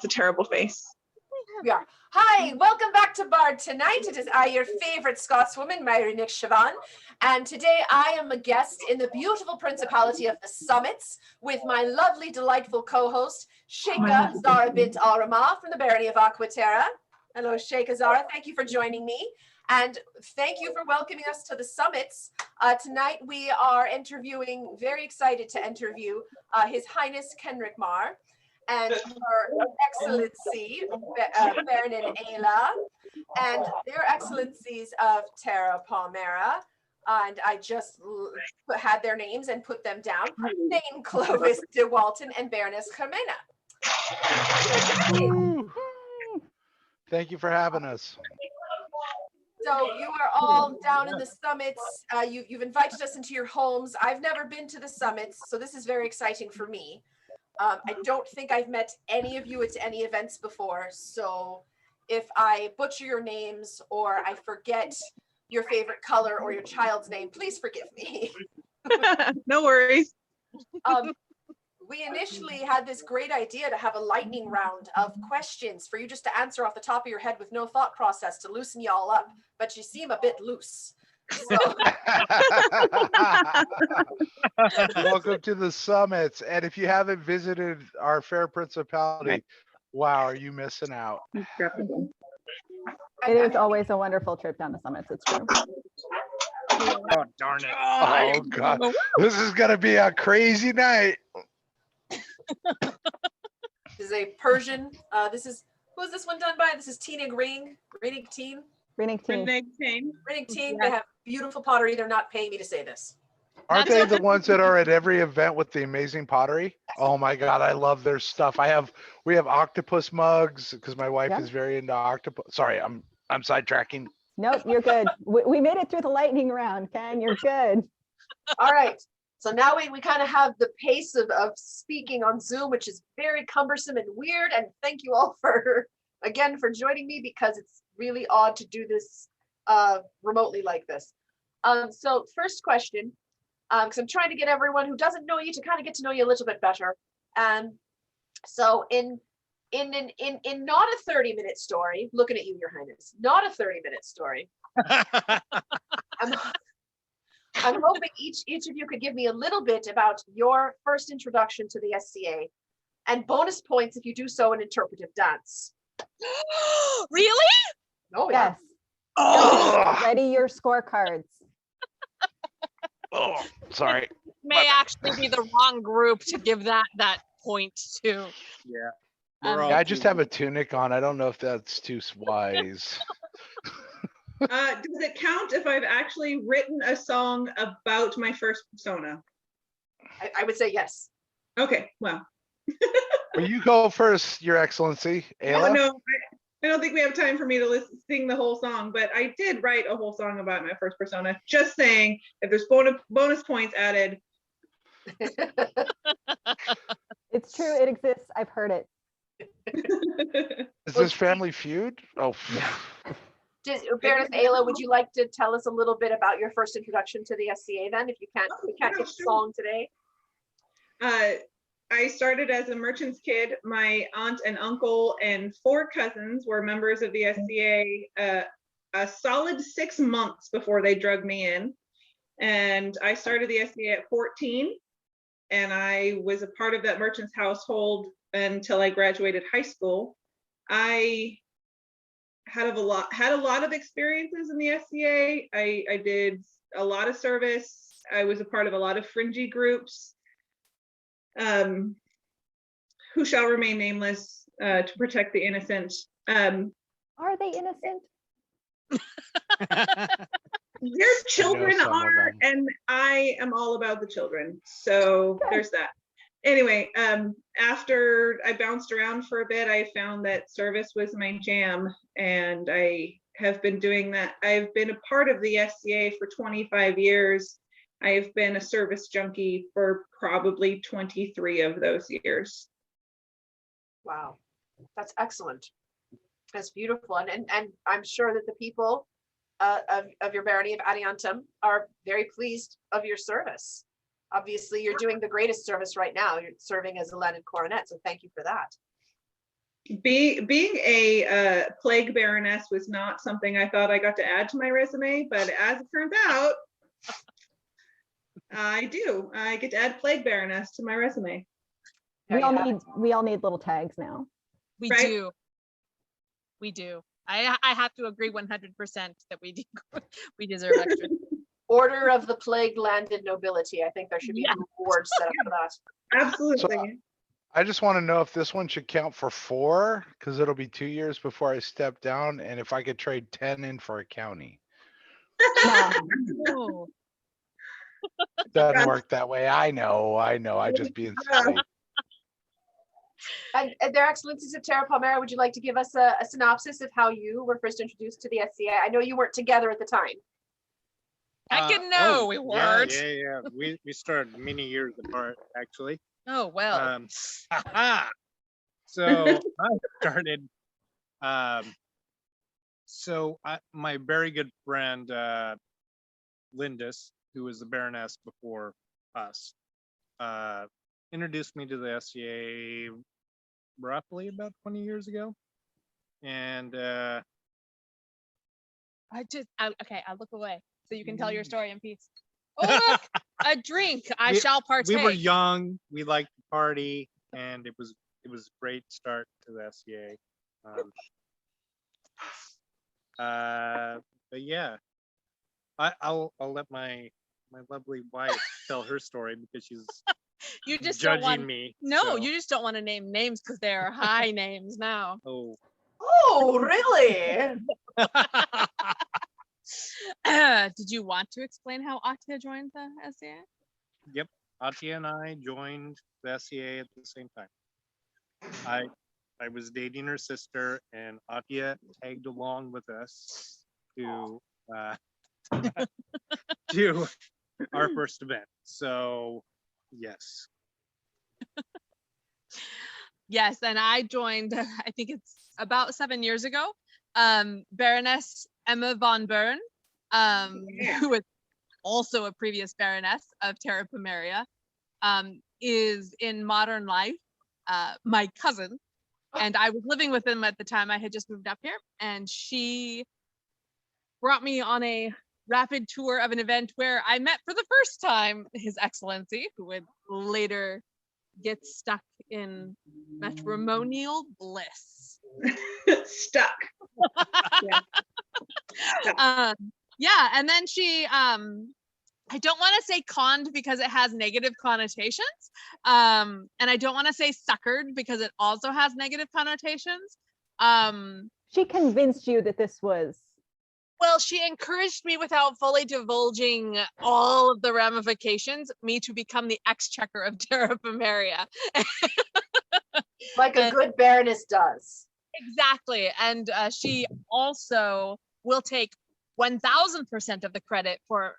a terrible face. We are. Hi, welcome back to Bard Tonight. It is I, your favorite Scotswoman, Myri Nick Siobhan, and today I am a guest in the beautiful Principality of the Summits with my lovely, delightful co-host, Sheikha Zara bint Al-Rama from the Barony of Aquaterra. Hello, Sheikha Zara. Thank you for joining me, and thank you for welcoming us to the Summits. Tonight we are very excited to interview His Highness Kenric Maur and Her Excellency Baronin Ayla and their Excellencies of Terra Palmera. And I just had their names and put them down. Dame Clovis de Walton and Baroness Carmena. Thank you for having us. So you are all down in the Summits. You've invited us into your homes. I've never been to the Summits, so this is very exciting for me. I don't think I've met any of you at any events before, so if I butcher your names or I forget your favorite color or your child's name, please forgive me. No worries. We initially had this great idea to have a lightning round of questions for you just to answer off the top of your head with no thought process to loosen you all up, but you seem a bit loose. So. Welcome to the Summits. And if you haven't visited our fair Principality, wow, are you missing out? It is always a wonderful trip down the Summits. It's true. Oh, darn it. Oh, God. This is going to be a crazy night. This is a Persian. Who is this one done by? This is Teenig Ring. Ring Teen. Ring Teen. They have beautiful pottery. They're not paying me to say this. Aren't they the ones that are at every event with the amazing pottery? Oh my God, I love their stuff. We have octopus mugs because my wife is very into octopus. Sorry, I'm sidetracking. Nope, you're good. We made it through the lightning round, Ken. You're good. All right. So now we kind of have the pace of speaking on Zoom, which is very cumbersome and weird. And thank you all for joining me, because it's really odd to do this remotely like this. So first question, because I'm trying to get everyone who doesn't know you to kind of get to know you a little bit better. So in not a 30-minute story, looking at you, Your Highness, not a 30-minute story. I'm hoping each of you could give me a little bit about your first introduction to the SCA, and bonus points if you do so in interpretive dance. Really? Oh, yeah. Yes. Oh. Ready your scorecards. Oh, sorry. May actually be the wrong group to give that point to. Yeah. I just have a tunic on. I don't know if that's too wise. Does it count if I've actually written a song about my first persona? I would say yes. Okay, well. Will you go first, Your Excellency? Ayla? No, I don't think we have time for me to sing the whole song, but I did write a whole song about my first persona. Just saying, if there's bonus points added. It's true, it exists. I've heard it. Is this Family Feud? Oh. Baroness Ayla, would you like to tell us a little bit about your first introduction to the SCA then, if you can't get the song today? I started as a merchant's kid. My aunt and uncle and 4 cousins were members of the SCA a solid 6 months before they drug me in. And I started the SCA at 14, and I was a part of that merchant's household until I graduated high school. I had a lot of experiences in the SCA. I did a lot of service. I was a part of a lot of fringy groups, who shall remain nameless to protect the innocent. Are they innocent? Their children are, and I am all about the children. So there's that. Anyway, after I bounced around for a bit, I found that service was my jam, and I have been doing that. I've been a part of the SCA for 25 years. I've been a service junkie for probably 23 of those years. Wow, that's excellent. That's beautiful. And I'm sure that the people of your barony of Adiantum are very pleased of your service. Obviously, you're doing the greatest service right now. You're serving as a landed coronet, so thank you for that. Being a plague baroness was not something I thought I got to add to my resume, but as it turns out, I do. I get to add plague baroness to my resume. There you have it. We all need little tags now. We Right. do. We do. I have to agree 100% that we do. We deserve extra. Order of the Plague Landed Nobility. I think there should be Yeah. an award set up for that. Absolutely. I just want to know if this one should count for 4, because it'll be 2 years before I step down, and if I could trade 10 in for a county. No, Oh, Doesn't work that way. I know. I just being silly. And Their Excellencies of Terra Palmera, would you like to give us a synopsis of how you were first introduced to the SCA? I know you weren't together at the time. heck and no, we weren't. Yeah. We started many years apart, actually. Oh, well. So I started. My very good friend Lindis, who was the Baroness before us, introduced me to the SCA roughly about 20 years ago, and I'll look away so you can tell your story in peace. Oh, look, a drink. I shall partake. we were young. We liked to party, and it was a great start to the SCA. But yeah, I'll let my lovely wife tell her story because she's You just don't want. judging me. No, so- you just don't want to name names because they are high names now. Oh. Oh, really? Did you want to explain how Atia joined the SCA? Yep. Atia and I joined the SCA at the same time. I was dating her sister, and Atia tagged along with us to to our first event. So yes. Yes, and I joined, I think it's about 7 years ago. Baroness Emma von Bern, who was also a previous Baroness of Terra Palmera, is in modern life my cousin. And I was living with him at the time. I had just moved up here, and she brought me on a rapid tour of an event where I met for the first time His Excellency, who would later get stuck in matrimonial bliss. Stuck. Yeah, and then she I don't want to say conned because it has negative connotations. And I don't want to say suckered because it also has negative connotations. she convinced you that this was. Well, she encouraged me without fully divulging all of the ramifications, me to become the exchequer of Terra Palmera. Like a good Baroness does. Exactly. And she also will take 1000% of the credit for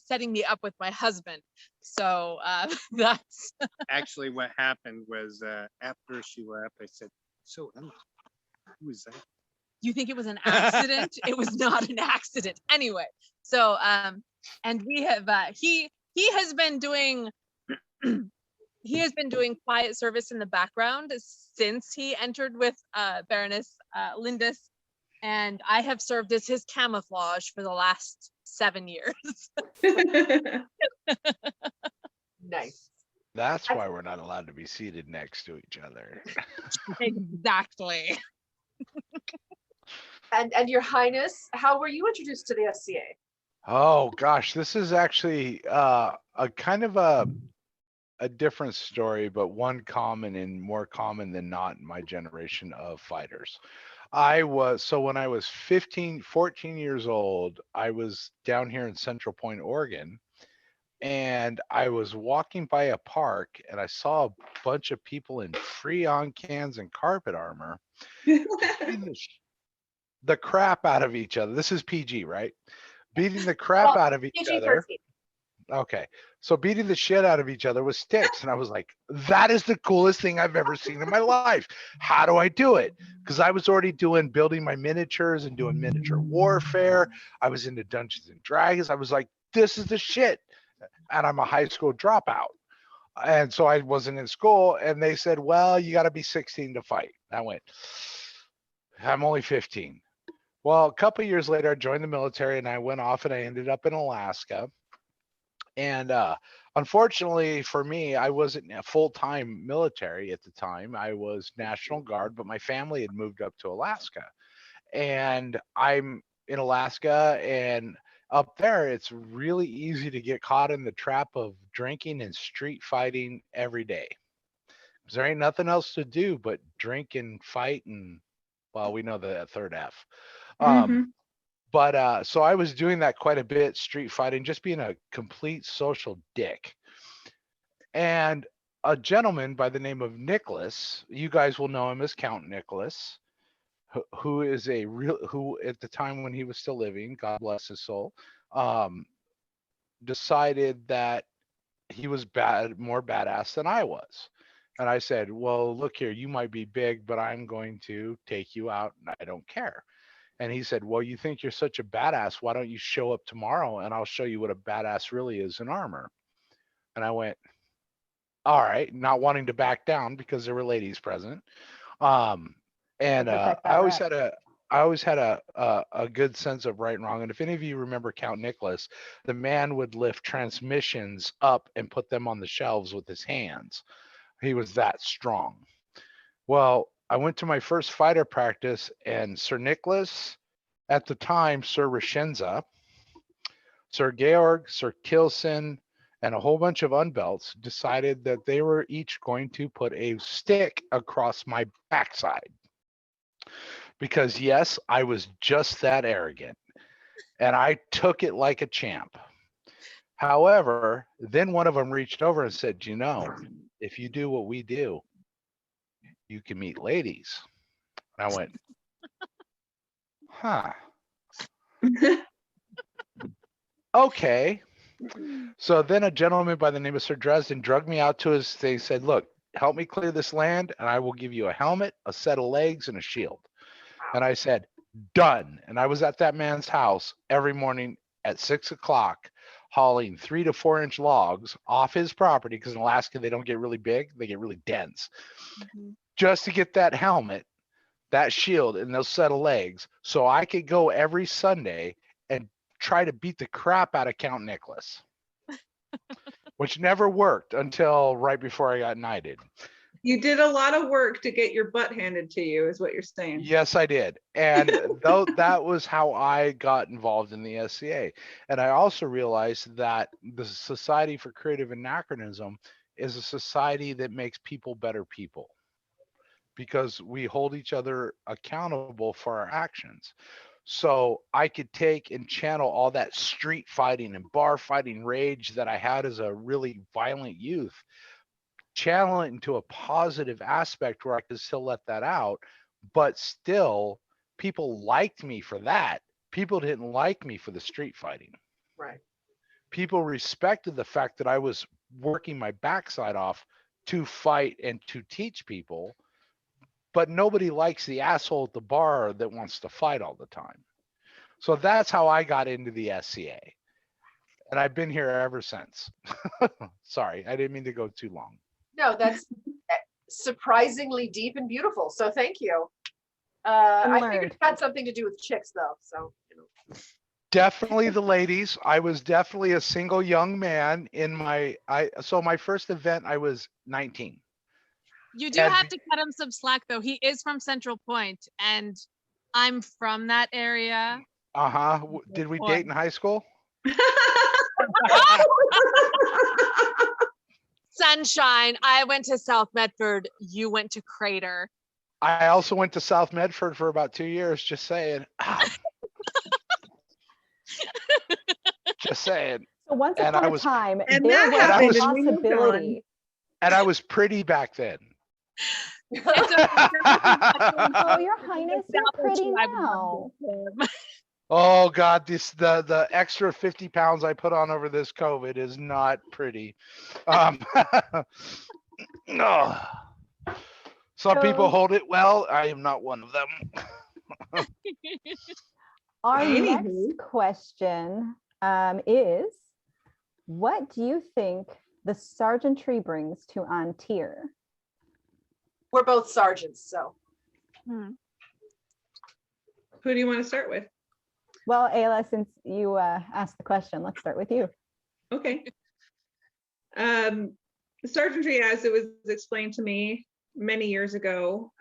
setting me up with my husband. So that's Actually, what happened was after she left, I said, "So Emma, who is that?" you think it was an accident? It was not an accident. Anyway, so and we have he has been doing he has been doing quiet service in the background since he entered with Baroness Lindis, and I have served as his camouflage for the last 7 years. Nice. That's why we're not allowed to be seated next to each other. Exactly. And Your Highness, how were you introduced to the SCA? Oh gosh, this is actually a kind of a different story, but one common and more common than not in my generation of fighters. When I was 14 years old, I was down here in Central Point, Oregon, and I was walking by a park and I saw a bunch of people in Freon cans and carpet armor beating the crap out of each other. This is PG, right? Beating the crap out of each other. PG-13. Okay. So beating the shit out of each other with sticks. And I was like, that is the coolest thing I've ever seen in my life. How do I do it? Because I was already building my miniatures and doing miniature warfare. I was into Dungeons and Dragons. I was like, this is the shit. And I'm a high school dropout. And so I wasn't in school, and they said, well, you got to be 16 to fight. I went, I'm only 15. Well, a couple of years later, I joined the military and I went off and I ended up in Alaska. And unfortunately for me, I wasn't a full-time military at the time. I was National Guard, but my family had moved up to Alaska. And I'm in Alaska, and up there, it's really easy to get caught in the trap of drinking and street fighting every day. 'Cause there ain't nothing else to do but drink and fight, and well, we know the third F. Um, Mhm. but so I was doing that quite a bit, street fighting, just being a complete social dick. And a gentleman by the name of Nicholas, you guys will know him as Count Nicholas, who is a real, who at the time when he was still living, God bless his soul, um, decided that he was more badass than I was. And I said, well, look here, you might be big, but I'm going to take you out and I don't care. And he said, well, you think you're such a badass. Why don't you show up tomorrow and I'll show you what a badass really is in armor? And I went, all right, not wanting to back down because there were ladies present. Um, and protect I that always rep. had a good sense of right and wrong. And if any of you remember Count Nicholas, the man would lift transmissions up and put them on the shelves with his hands. He was that strong. Well, I went to my first fighter practice, and Sir Nicholas, at the time, Sir Rashenza, Sir Georg, Sir Kilson, and a whole bunch of unbelts decided that they were each going to put a stick across my backside. Because, yes, I was just that arrogant, and I took it like a champ. However, then one of them reached over and said, you know, if you do what we do, you can meet ladies. And I went, huh, okay. So then a gentleman by the name of Sir Dresden drugged me out to his thing, said, look, help me clear this land and I will give you a helmet, a set of legs, and a shield. And I said, done. And I was at that man's house every morning at 6 o'clock, hauling 3 to 4 inch logs off his property, because in Alaska, they don't get really big, they get really dense, just to get that helmet, that shield, and those set of legs, so I could go every Sunday and try to beat the crap out of Count Nicholas, which never worked until right before I got knighted. You did a lot of work to get your butt handed to you, is what you're saying. Yes, I did. And though that was how I got involved in the SCA. And I also realized that the Society for Creative Anachronism is a society that makes people better people, because we hold each other accountable for our actions. So I could take and channel all that street fighting and bar fighting rage that I had as a really violent youth, channel it into a positive aspect where I could still let that out, but still people liked me for that. People didn't like me for the street fighting. Right. People respected the fact that I was working my backside off to fight and to teach people, but nobody likes the asshole at the bar that wants to fight all the time. So that's how I got into the SCA. And I've been here ever since. Sorry, I didn't mean to go too long. No, that's surprisingly deep and beautiful. So thank you. I figured it had something to do with chicks though. So, you know. Definitely the ladies. I was definitely a single young man in so my first event, I was 19. You do have to cut him some slack though. He is from Central Point and I'm from that area. Uh-huh. Did we date in high school? Sunshine. I went to South Medford. You went to Crater. I also went to South Medford for about 2 years, just saying. Just saying. So once upon a time, and there that was happened a and we moved on. possibility. And I was pretty back then. Oh, Your Highness, you're pretty now. Oh God, the extra 50 pounds I put on over this COVID is not pretty. No. Some people hold it well. I am not one of them. Our Anywho. next question is, what do you think the sergeantry brings to on tier? We're both sergeants, so. Hmm. Who do you want to start with? Well, Ayla, since you asked the question, let's start with you. Okay. The sergeantry, as it was explained to me many years ago,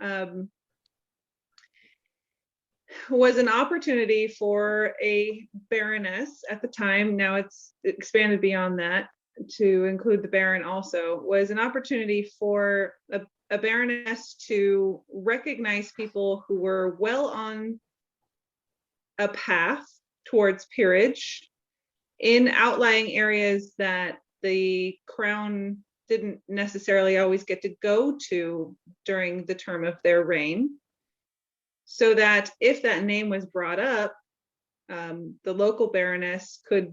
was an opportunity for a baroness at the time. Now it's expanded beyond that to include the baron also, was an opportunity for a baroness to recognize people who were well on a path towards peerage in outlying areas that the crown didn't necessarily always get to go to during the term of their reign. So that if that name was brought up, the local baroness could,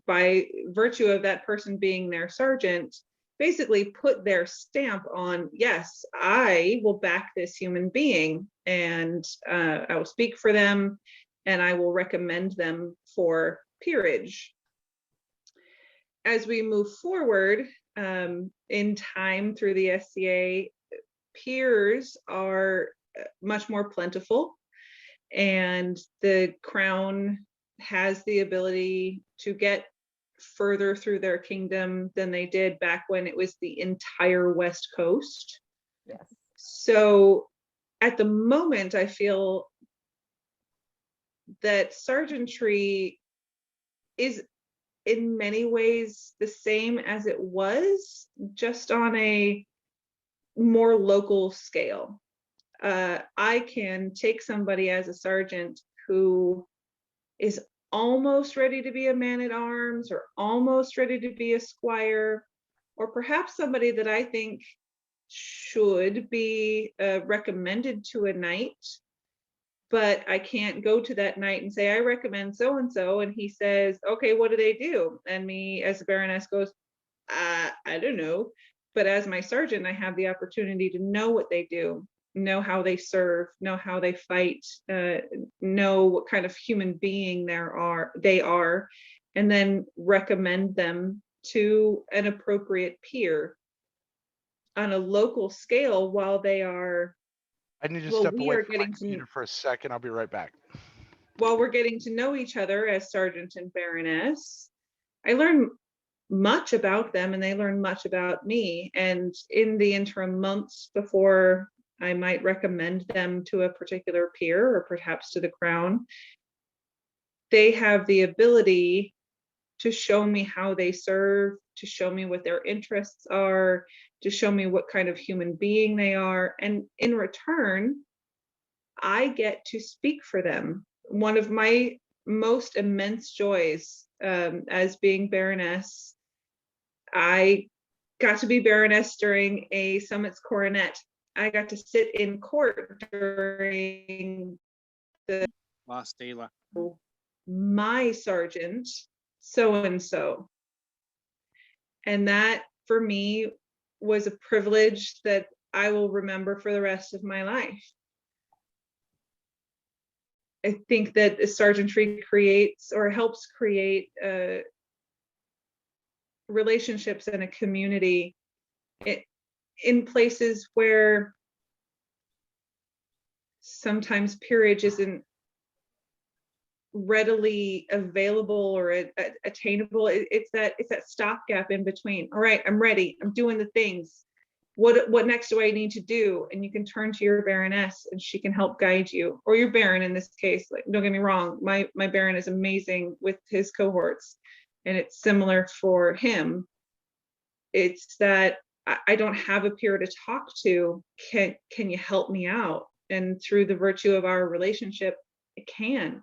by virtue of that person being their sergeant, basically put their stamp on, yes, I will back this human being, and I will speak for them, and I will recommend them for peerage. As we move forward in time through the SCA, peers are much more plentiful, and the crown has the ability to get further through their kingdom than they did back when it was the entire West Coast. Yes. So at the moment, I feel that sergeantry is in many ways the same as it was, just on a more local scale. I can take somebody as a sergeant who is almost ready to be a man-at-arms, or almost ready to be a squire, or perhaps somebody that I think should be recommended to a knight, but I can't go to that knight and say, I recommend so-and-so, and he says, okay, what do they do? And me as a baroness goes, I don't know. But as my sergeant, I have the opportunity to know what they do, know how they serve, know how they fight, know what kind of human being they are, and then recommend them to an appropriate peer on a local scale while they are, I need to well, step we away are from my getting to, computer for a second. I'll be right back. while we're getting to know each other as sergeant and baroness, I learn much about them and they learn much about me. And in the interim months before I might recommend them to a particular peer or perhaps to the crown, they have the ability to show me how they serve, to show me what their interests are, to show me what kind of human being they are. And in return, I get to speak for them. One of my most immense joys as being baroness, I got to be baroness during a Summits coronet. I got to sit in court during Lost Ayla. my sergeant, so-and-so. And that for me was a privilege that I will remember for the rest of my life. I think that sergeantry creates or helps create relationships in a community in places where sometimes peerage isn't readily available or attainable. It's that stopgap in between. All right, I'm ready. I'm doing the things. What next do I need to do? And you can turn to your baroness and she can help guide you, or your baron in this case. Like, don't get me wrong, my baron is amazing with his cohorts, and it's similar for him. It's that I don't have a peer to talk to. Can you help me out? And through the virtue of our relationship, I can,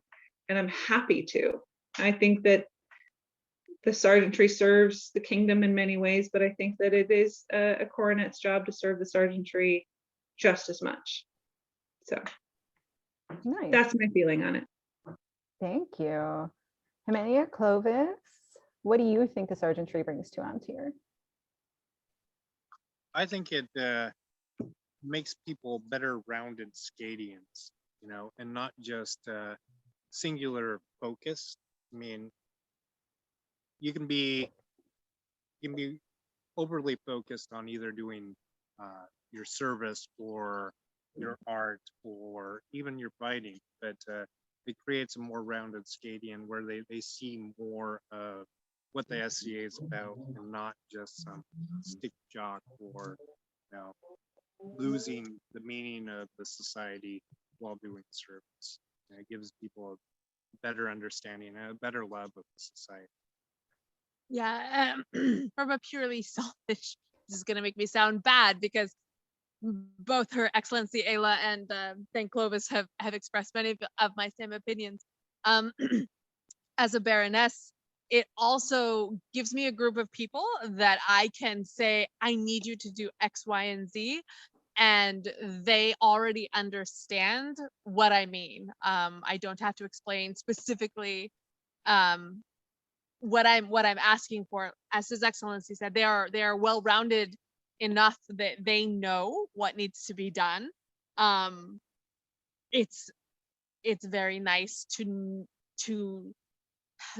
and I'm happy to. I think that the sergeantry serves the kingdom in many ways, but I think that it is a coronet's job to serve the sergeantry just as much. So Nice. that's my feeling on it. Thank you. Hymenaea, Clovis, what do you think the sergeantry brings to on tier? I think it makes people better rounded Scadians, you know, and not just singular focus. I mean, you can be overly focused on either doing your service or your art or even your fighting, but it creates a more rounded Scadian where they see more of what the SCA is about and not just some stick jock or losing the meaning of the society while doing service. And it gives people a better understanding and a better love of the society. Yeah, from a purely selfish, this is gonna make me sound bad because both Her Excellency Ayla and Thank Clovis have expressed many of my same opinions. As a Baroness, it also gives me a group of people that I can say, I need you to do X, Y, and Z. And they already understand what I mean. I don't have to explain specifically what I'm asking for. As His Excellency said, they are well-rounded enough that they know what needs to be done. It's very nice to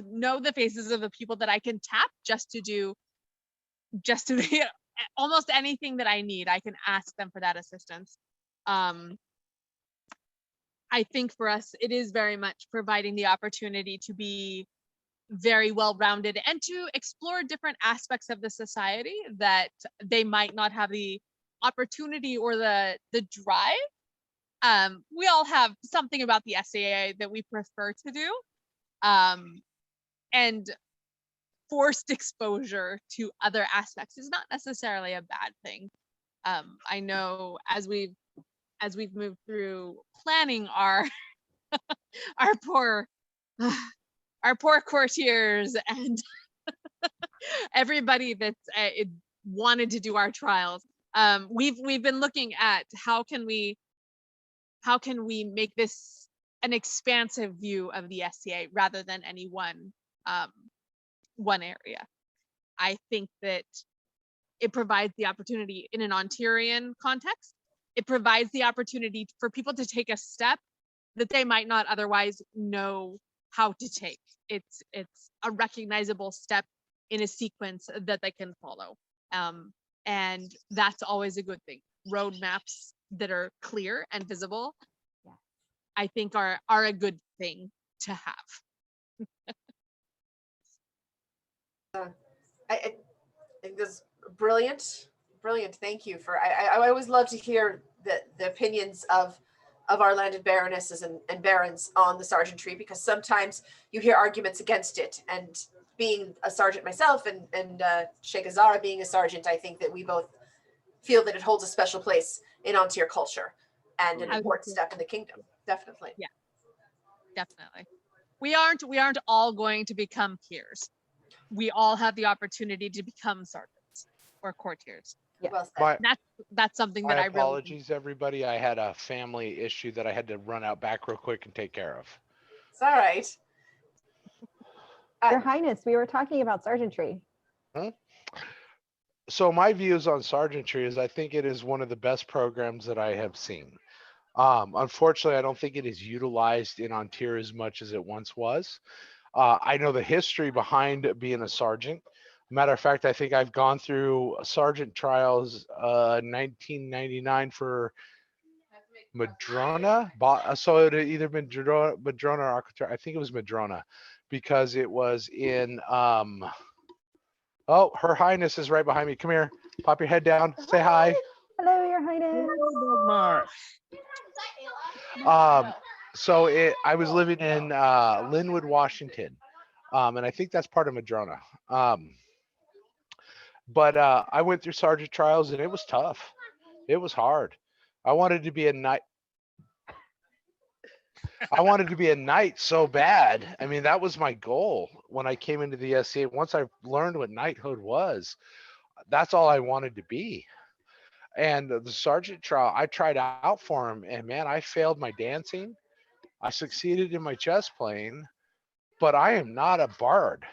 know the faces of the people that I can tap just to do almost anything that I need. I can ask them for that assistance. I think for us, it is very much providing the opportunity to be very well-rounded and to explore different aspects of the society that they might not have the opportunity or the drive. We all have something about the SAA that we prefer to do. And forced exposure to other aspects is not necessarily a bad thing. I know as we've moved through planning our our poor courtiers and everybody that's wanted to do our trials. We've been looking at how can we make this an expansive view of the SCA rather than any one area. I think that it provides the opportunity in an Ontarian context. It provides the opportunity for people to take a step that they might not otherwise know how to take. It's a recognizable step in a sequence that they can follow. And that's always a good thing. Roadmaps that are clear and visible, Yeah. I think are a good thing to have. I think this is brilliant. Thank you for. I always love to hear the opinions of our landed baronesses and barons on the sergeantry, because sometimes you hear arguments against it. And being a sergeant myself and Sheikh Azara being a sergeant, I think that we both feel that it holds a special place in Ontario culture and an important step in the kingdom. Definitely. Yeah, definitely. We aren't all going to become peers. We all have the opportunity to become sergeants or courtiers. Yeah. Well said. That's something that My I really. apologies, everybody. I had a family issue that I had to run out back real quick and take care of. It's all right. Your Highness, we were talking about sergeantry. So my views on Sergeantry is I think it is one of the best programs that I have seen. Unfortunately, I don't think it is utilized in Ontario as much as it once was. I know the history behind being a sergeant. Matter of fact, I think I've gone through sergeant trials 1999 for Madrona. So it had either been Madrona or Alcatraz. I think it was Madrona because it was in oh, Her Highness is right behind me. Come here. Pop your head down. Say hi. Hello, Your Highness. So I was living in Linwood, Washington. And I think that's part of Madrona. But I went through sergeant trials and it was tough. It was hard. I wanted to be a knight. I wanted to be a knight so bad. I mean, that was my goal when I came into the SCA. Once I learned what knighthood was, that's all I wanted to be. And the sergeant trial, I tried out for him, and man, I failed my dancing. I succeeded in my chess playing, but I am not a bard.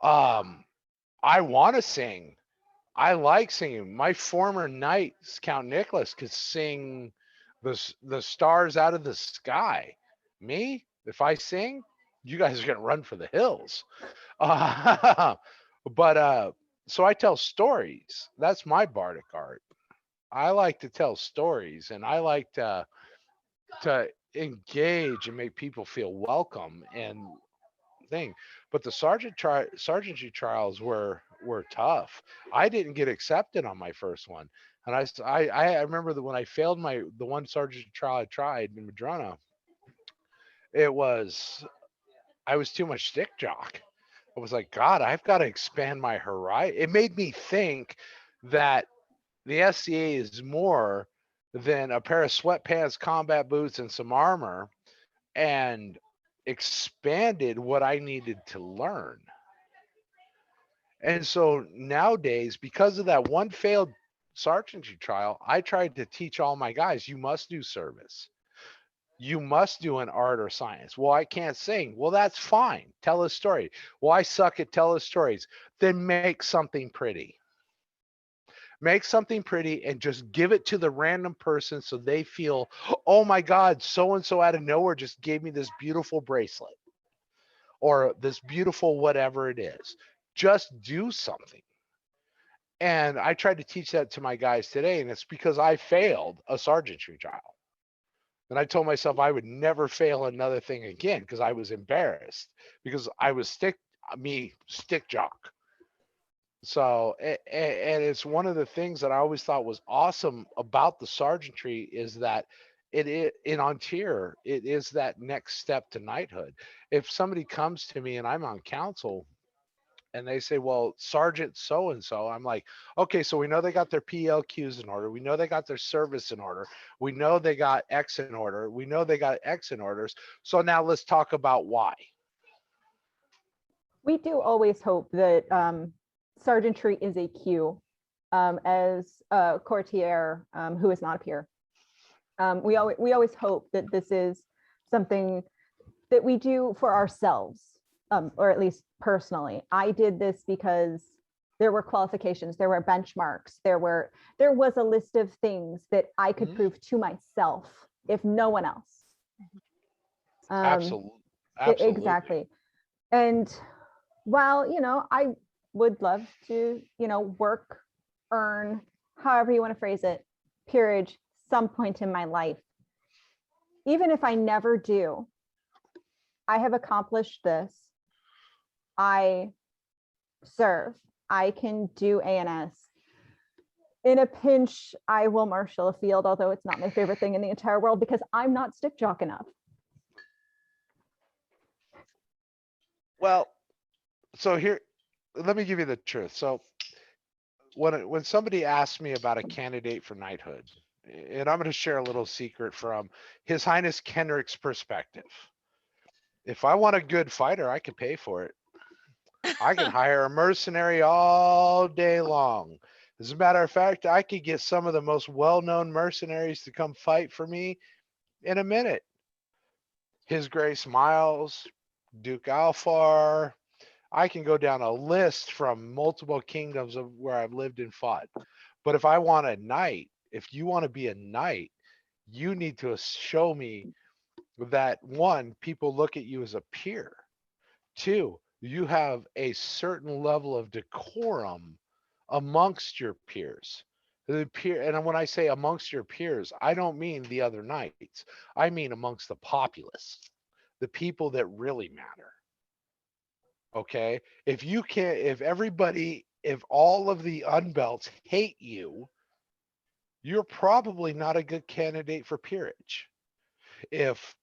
I want to sing. I like singing. My former knight, Count Nicholas, could sing the stars out of the sky. Me, if I sing, you guys are gonna run for the hills. But so I tell stories. That's my bardic art. I like to tell stories, and I like to engage and make people feel welcome and thing. But the sergeantry trials were tough. I didn't get accepted on my first one, and I remember that when I failed the one sergeantry trial I tried in Madrona, it was I was too much stick jock. I was like, God, I've got to expand my horizon. It made me think that the SCA is more than a pair of sweatpants, combat boots, and some armor, and expanded what I needed to learn. And so nowadays, because of that one failed sergeantry trial, I tried to teach all my guys, you must do service. You must do an art or science. Well, I can't sing. Well, that's fine. Tell a story. Well, I suck at telling stories. Then make something pretty. Make something pretty and just give it to the random person so they feel, oh my God, so and so out of nowhere just gave me this beautiful bracelet or this beautiful whatever it is. Just do something. And I tried to teach that to my guys today, and it's because I failed a sergeantry trial. And I told myself I would never fail another thing again because I was embarrassed because I was stick jock. So, and it's one of the things that I always thought was awesome about the sergeantry is that in Ontario, it is that next step to knighthood. If somebody comes to me and I'm on council and they say, well, Sergeant so and so, I'm like, okay, so we know they got their PLQs in order. We know they got their service in order. We know they got X in order. We know they got X in orders. So now let's talk about why. We do always hope that sergeantry is a Q. As a courtier who is not a peer, we always hope that this is something that we do for ourselves, or at least personally. I did this because there were qualifications, there were benchmarks, there was a list of things that I could prove to myself, if no one else. Absolutely. Exactly. And while, I would love to, work, earn, however you want to phrase it, peerage some point in my life. Even if I never do, I have accomplished this. I serve. I can do ANS. In a pinch, I will marshal a field, although it's not my favorite thing in the entire world because I'm not stick jock enough. Well, so here, let me give you the truth. So when somebody asks me about a candidate for knighthood, and I'm going to share a little secret from His Highness Kenrick's perspective. If I want a good fighter, I can pay for it. I can hire a mercenary all day long. As a matter of fact, I could get some of the most well-known mercenaries to come fight for me in a minute. His Grace Miles, Duke Alfar. I can go down a list from multiple kingdoms of where I've lived and fought. But if I want a knight, if you want to be a knight, you need to show me that one, people look at you as a peer. Two, you have a certain level of decorum amongst your peers. And when I say amongst your peers, I don't mean the other knights. I mean amongst the populace, the people that really matter. Okay. If all of the unbelts hate you, you're probably not a good candidate for peerage. If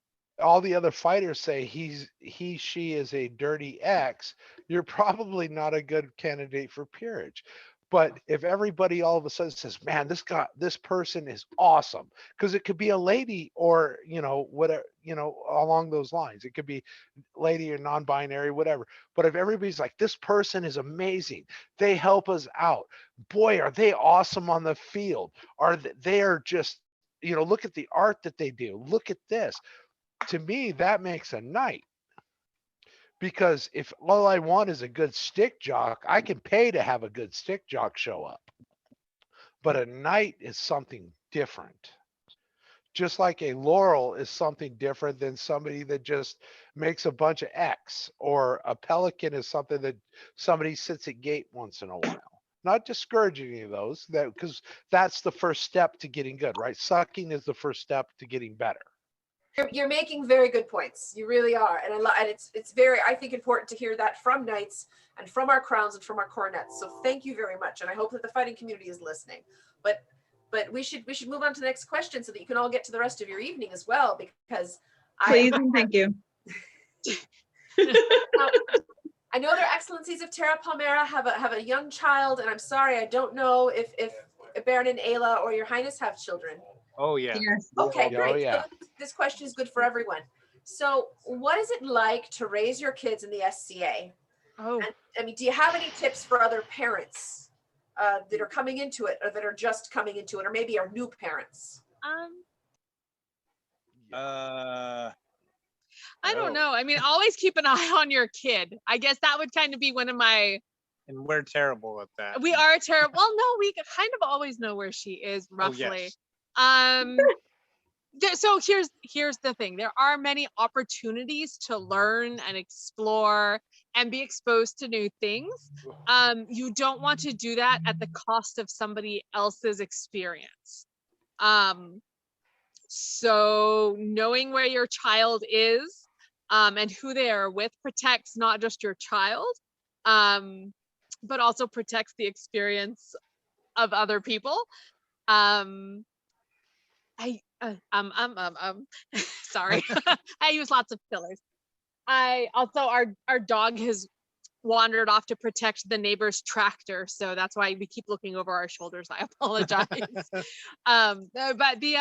all the other fighters say she is a dirty X, you're probably not a good candidate for peerage. But if everybody all of a sudden says, man, this person is awesome, because it could be a lady or, whatever, along those lines, it could be lady or non-binary, whatever. But if everybody's like, this person is amazing, they help us out, boy, are they awesome on the field, they are just, look at the art that they do, look at this. To me, that makes a knight. Because if all I want is a good stick jock, I can pay to have a good stick jock show up. But a knight is something different. Just like a laurel is something different than somebody that just makes a bunch of X, or a pelican is something that somebody sits at gate once in a while. Not discouraging any of those, that because that's the first step to getting good, right? Sucking is the first step to getting better. You're making very good points. You really are, and and it's very, I think, important to hear that from knights and from our crowns and from our coronets. So thank you very much, and I hope that the fighting community is listening. But we should move on to the next question so that you can all get to the rest of your evening as well, because Please and thank you. I know their excellencies of Terra Palmera have a young child, and I'm sorry, I don't know if Baron and Ayla or Your Highness have children. Oh yeah. Yes. Okay, Oh, great. yeah. So this question is good for everyone. So what is it like to raise your kids in the SCA? Oh, And I mean, do you have any tips for other parents that are coming into it, or that are just coming into it, or maybe are new parents? Uh, I don't Oh. know. I mean, always keep an eye on your kid. I guess that would kind of be one of my. and we're terrible at that. We are terrible. Well, no, we kind of always know where she is Oh, roughly. yes. So here's the thing. There are many opportunities to learn and explore and be exposed to new things. You don't want to do that at the cost of somebody else's experience. So knowing where your child is and who they are with protects not just your child, but also protects the experience of other people. Sorry. I use lots of fillers. I also, our dog has wandered off to protect the neighbor's tractor, so that's why we keep looking over our shoulders. I apologize. But the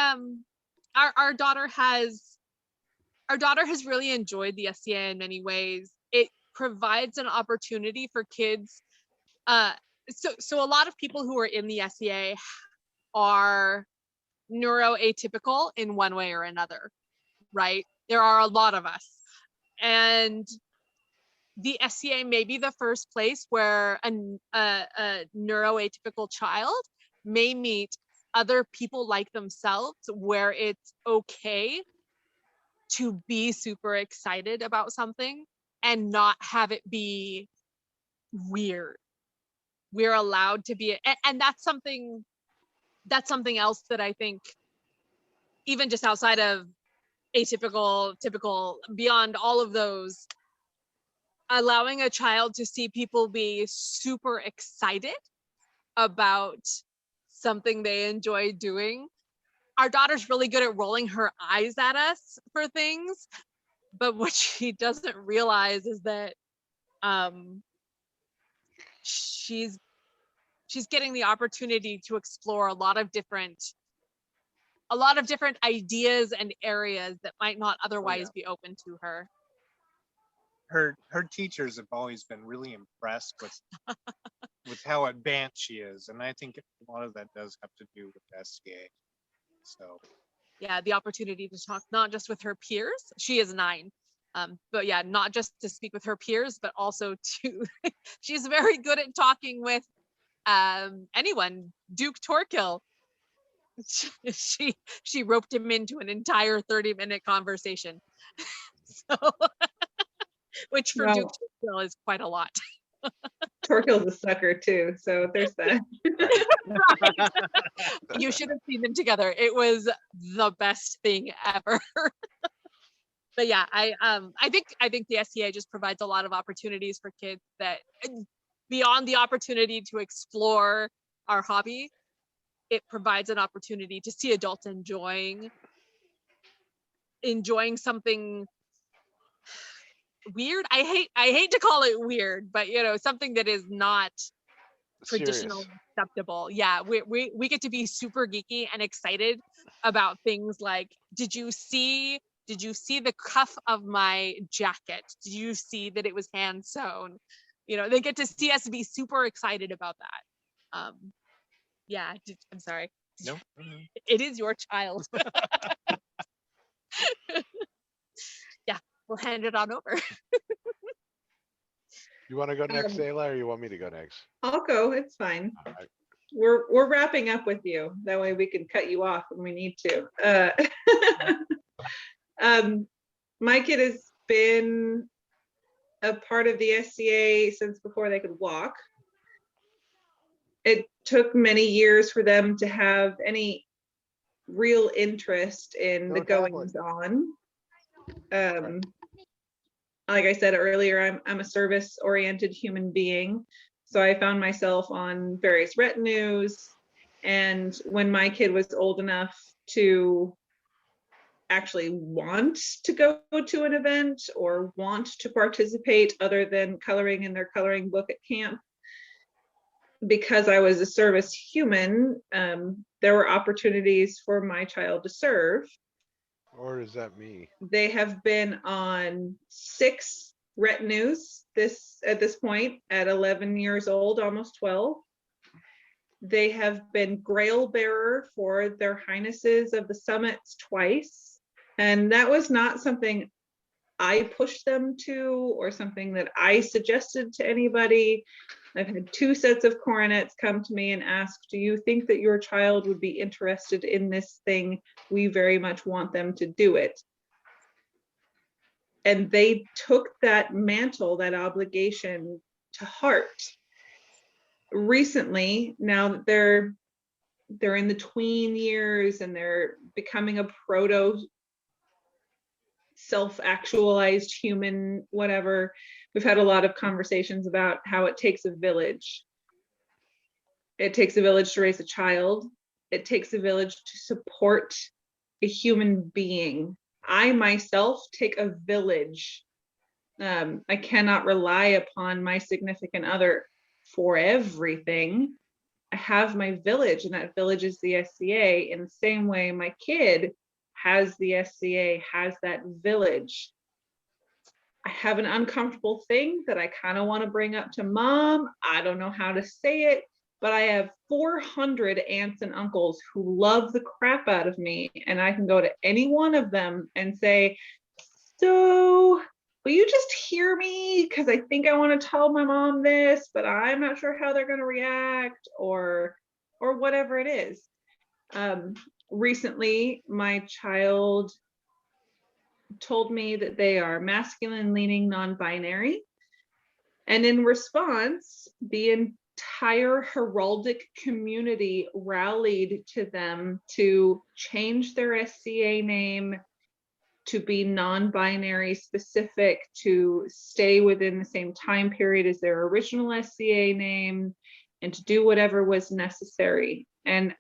our daughter has really enjoyed the SCA in many ways. It provides an opportunity for kids. So a lot of people who are in the SCA are neuroatypical in one way or another, right? There are a lot of us, and the SCA may be the first place where a neuroatypical child may meet other people like themselves, where it's okay to be super excited about something and not have it be weird. We're allowed to be, and that's something else that I think, even just outside of atypical, typical, beyond all of those, allowing a child to see people be super excited about something they enjoy doing. Our daughter's really good at rolling her eyes at us for things, but what she doesn't realize is that she's getting the opportunity to explore a lot of different ideas and areas that might not otherwise be open to her. Her teachers have always been really impressed with how advanced she is, and I think a lot of that does have to do with SCA. So yeah, the opportunity to talk not just with her peers. She is 9. But yeah, not just to speak with her peers, but also to she's very good at talking with anyone. Duke Torquil, she roped him into an entire 30-minute conversation. So which for Duke Torquil is quite a lot. Torquil's a sucker too, so there's that. You should have seen them together. It was the best thing ever. But yeah, I think the SCA just provides a lot of opportunities for kids that, beyond the opportunity to explore our hobby, it provides an opportunity to see adults enjoying something weird. I hate to call it weird, but something that is not traditionally acceptable. Yeah, we get to be super geeky and excited about things like, did you see the cuff of my jacket? Did you see that it was hand sewn? They get to see us be super excited about that. Yeah, I'm sorry. no. It is your child. Yeah, we'll hand it on over. You want to go next, Ayla, or you want me to go next? I'll go, it's fine. All right. we're wrapping up with you. That way we can cut you off when we need to. My kid has been a part of the SCA since before they could walk. It took many years for them to have any real interest in the goings on. Like I said earlier, I'm a service-oriented human being. So I found myself on various retinues. And when my kid was old enough to actually want to go to an event or want to participate other than coloring in their coloring book at camp, because I was a service human, there were opportunities for my child to serve. Or is that me? They have been on 6 retinues at this point at 11 years old, almost 12. They have been grail bearer for their highnesses of the summits twice. And that was not something I pushed them to or something that I suggested to anybody. I've had 2 sets of coronets come to me and ask, do you think that your child would be interested in this thing? We very much want them to do it. And they took that mantle, that obligation to heart. Recently, now that they're in the tween years and they're becoming a proto self-actualized human, whatever, we've had a lot of conversations about how it takes a village. It takes a village to raise a child. It takes a village to support a human being. I myself take a village. I cannot rely upon my significant other for everything. I have my village, and that village is the SCA. In the same way, my kid has the SCA, has that village. I have an uncomfortable thing that I kind of want to bring up to mom. I don't know how to say it, but I have 400 aunts and uncles who love the crap out of me, and I can go to any one of them and say, so will you just hear me? Because I think I want to tell my mom this, but I'm not sure how they're going to react, or whatever it is. Recently, my child told me that they are masculine leaning non-binary. And in response, the entire heraldic community rallied to them to change their SCA name, to be non-binary specific, to stay within the same time period as their original SCA name, and to do whatever was necessary. And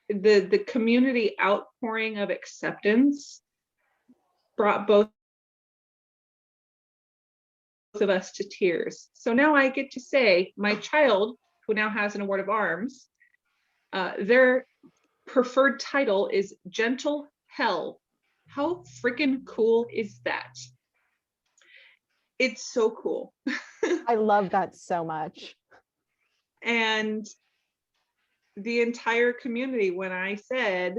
the community outpouring of acceptance brought both of us to tears. So now I get to say my child, who now has an award of arms, their preferred title is Gentle Hell. How freaking cool is that? It's so cool. I love that so much. And the entire community, when I said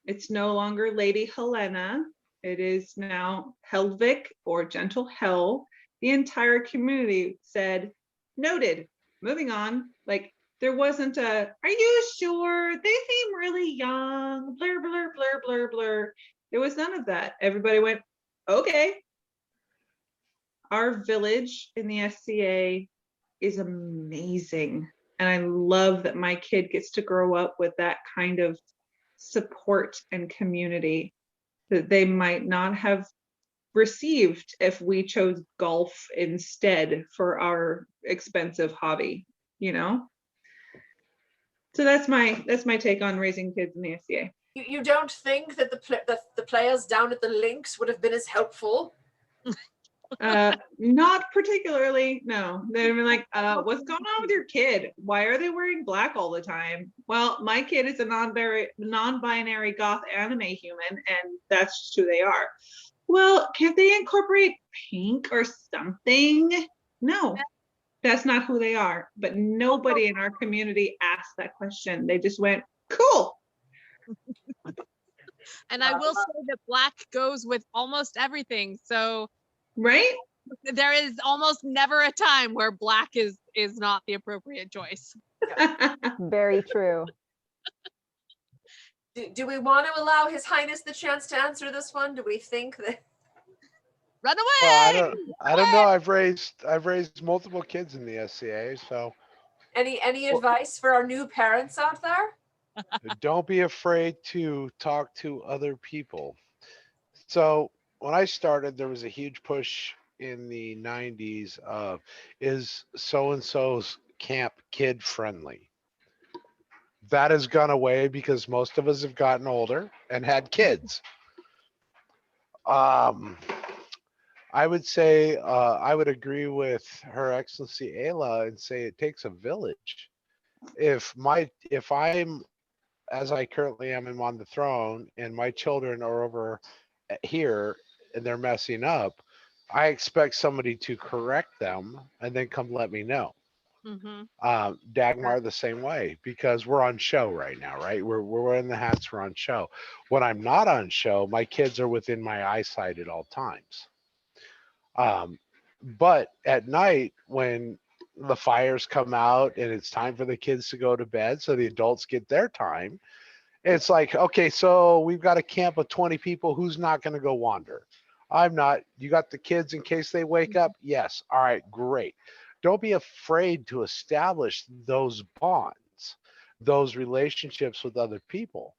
it's no longer Lady Helena, it is now Helvik or Gentle Hell, the entire community said, noted, moving on. Like, there wasn't a, are you sure? They seem really young, blur, blur, blur, blur, blur. There was none of that. Everybody went, okay. Our village in the SCA is amazing. And I love that my kid gets to grow up with that kind of support and community that they might not have received if we chose golf instead for our expensive hobby, you know? So that's my take on raising kids in the SCA. You don't think that the players down at the links would have been as helpful? Not particularly, no. They've been like, what's going on with your kid? Why are they wearing black all the time? Well, my kid is a non-binary goth anime human, and that's just who they are. Well, can't they incorporate pink or something? No, that's not who they are. But nobody in our community asked that question. They just went, cool. And I will say that black goes with almost everything. So right? There is almost never a time where black is not the appropriate choice. Very true. Do we want to allow His Highness the chance to answer this one? Do we think that? Run Well, away! I don't know. I've raised multiple kids in the SCA, so Any Well- advice for our new parents out there? don't be afraid to talk to other people. So when I started, there was a huge push in the 90s of is so and so's camp kid friendly. That has gone away because most of us have gotten older and had kids. Um, I would say I would agree with Her Excellency Ayla and say it takes a village. If I'm as I currently am on the throne and my children are over here and they're messing up, I expect somebody to correct them and then come let me know. Mm-hmm. Dagmar the same way because we're on show right now, right? We're wearing the hats, we're on show. When I'm not on show, my kids are within my eyesight at all times. But at night when the fires come out and it's time for the kids to go to bed, so the adults get their time. It's like, okay, so we've got a camp of 20 people. Who's not going to go wander? I'm not. You got the kids in case they wake up? Yes. All right, great. Don't be afraid to establish those bonds, those relationships with other people.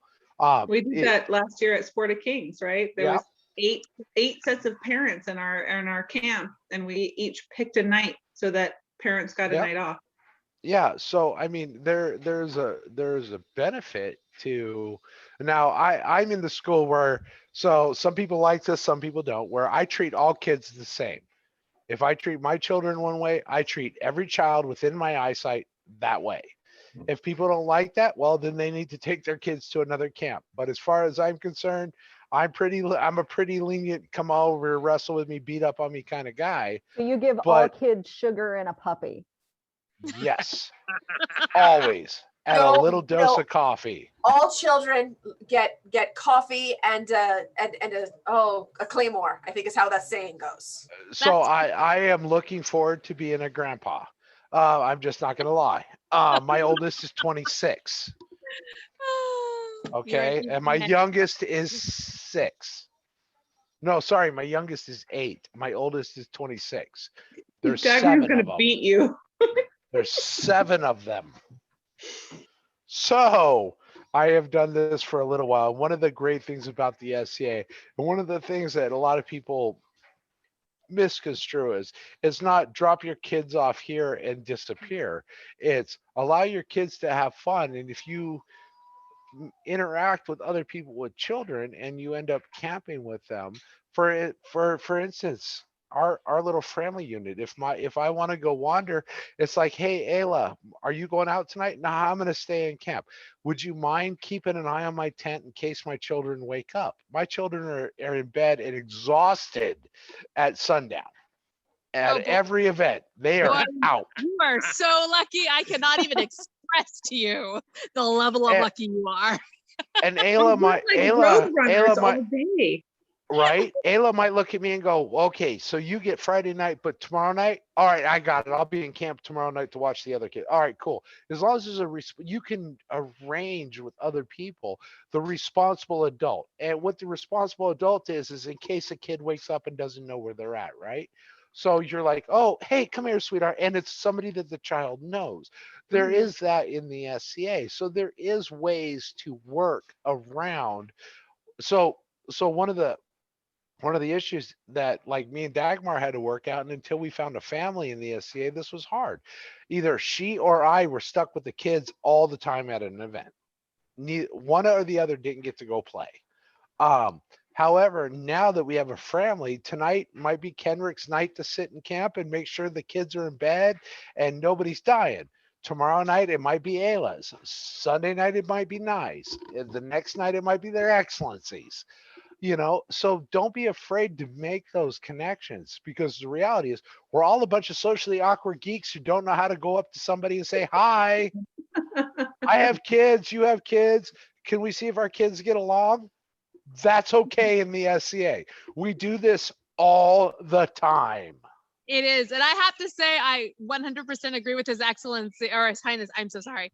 We did that last year at Sport of Kings, right? There Yeah. was eight sets of parents in our camp, and we each picked a night so that parents got a Yeah. night off. Yeah, so I mean there's a benefit to now I'm in the school where so some people like this, some people don't, where I treat all kids the same. If I treat my children one way, I treat every child within my eyesight that way. If people don't like that, well then they need to take their kids to another camp. But as far as I'm concerned, I'm a pretty lenient come over, wrestle with me, beat up on me kind of guy. So you give all But kids sugar and a puppy. yes, always. And a No, little dose no. of coffee. All children get coffee and a claymore, I think is how that saying goes. So I am looking forward to being a grandpa. I'm just not gonna lie. My oldest is 26. Okay, and my youngest is 6. No, sorry, my youngest is 8. My oldest is 26. There's Dagmar's 7 gonna of them. beat you. There's 7 of them. So I have done this for a little while. One of the great things about the SCA, and one of the things that a lot of people misconstrue is, it's not drop your kids off here and disappear. It's allow your kids to have fun. And if you interact with other people with children and you end up camping with them, for instance, our little family unit, if I want to go wander, it's like, hey Ayla, are you going out tonight? Nah, I'm going to stay in camp. Would you mind keeping an eye on my tent in case my children wake up? My children are in bed and exhausted at sundown. At Oh, boy. every event they are Boy, out. You are so lucky. I cannot even express to you the level of And- lucky you are. And Ayla We're like Ayla roadrunners might, all day. right? Ayla might look at me and go, okay, so you get Friday night, but tomorrow night, all right, I got it. I'll be in camp tomorrow night to watch the other kid. All right, cool. As long as there's you can arrange with other people, the responsible adult. And what the responsible adult is in case a kid wakes up and doesn't know where they're at, right? So you're like, oh, hey, come here, sweetheart. And it's somebody that the child knows. There is that in the SCA. So there is ways to work around. So one of the issues that like me and Dagmar had to work out, and until we found a family in the SCA, this was hard. Either she or I were stuck with the kids all the time at an event. Neither one or the other didn't get to go play. However, now that we have a family, tonight might be Kenrick's night to sit in camp and make sure the kids are in bed and nobody's dying. Tomorrow night it might be Ayla's. Sunday night it might be Nye's. The next night it might be their excellencies. So don't be afraid to make those connections, because the reality is we're all a bunch of socially awkward geeks who don't know how to go up to somebody and say, hi, I have kids, you have kids. Can we see if our kids get along? That's okay in the SCA. We do this all the time. It is. And I have to say, I 100% agree with His Excellency or His Highness. I'm so sorry.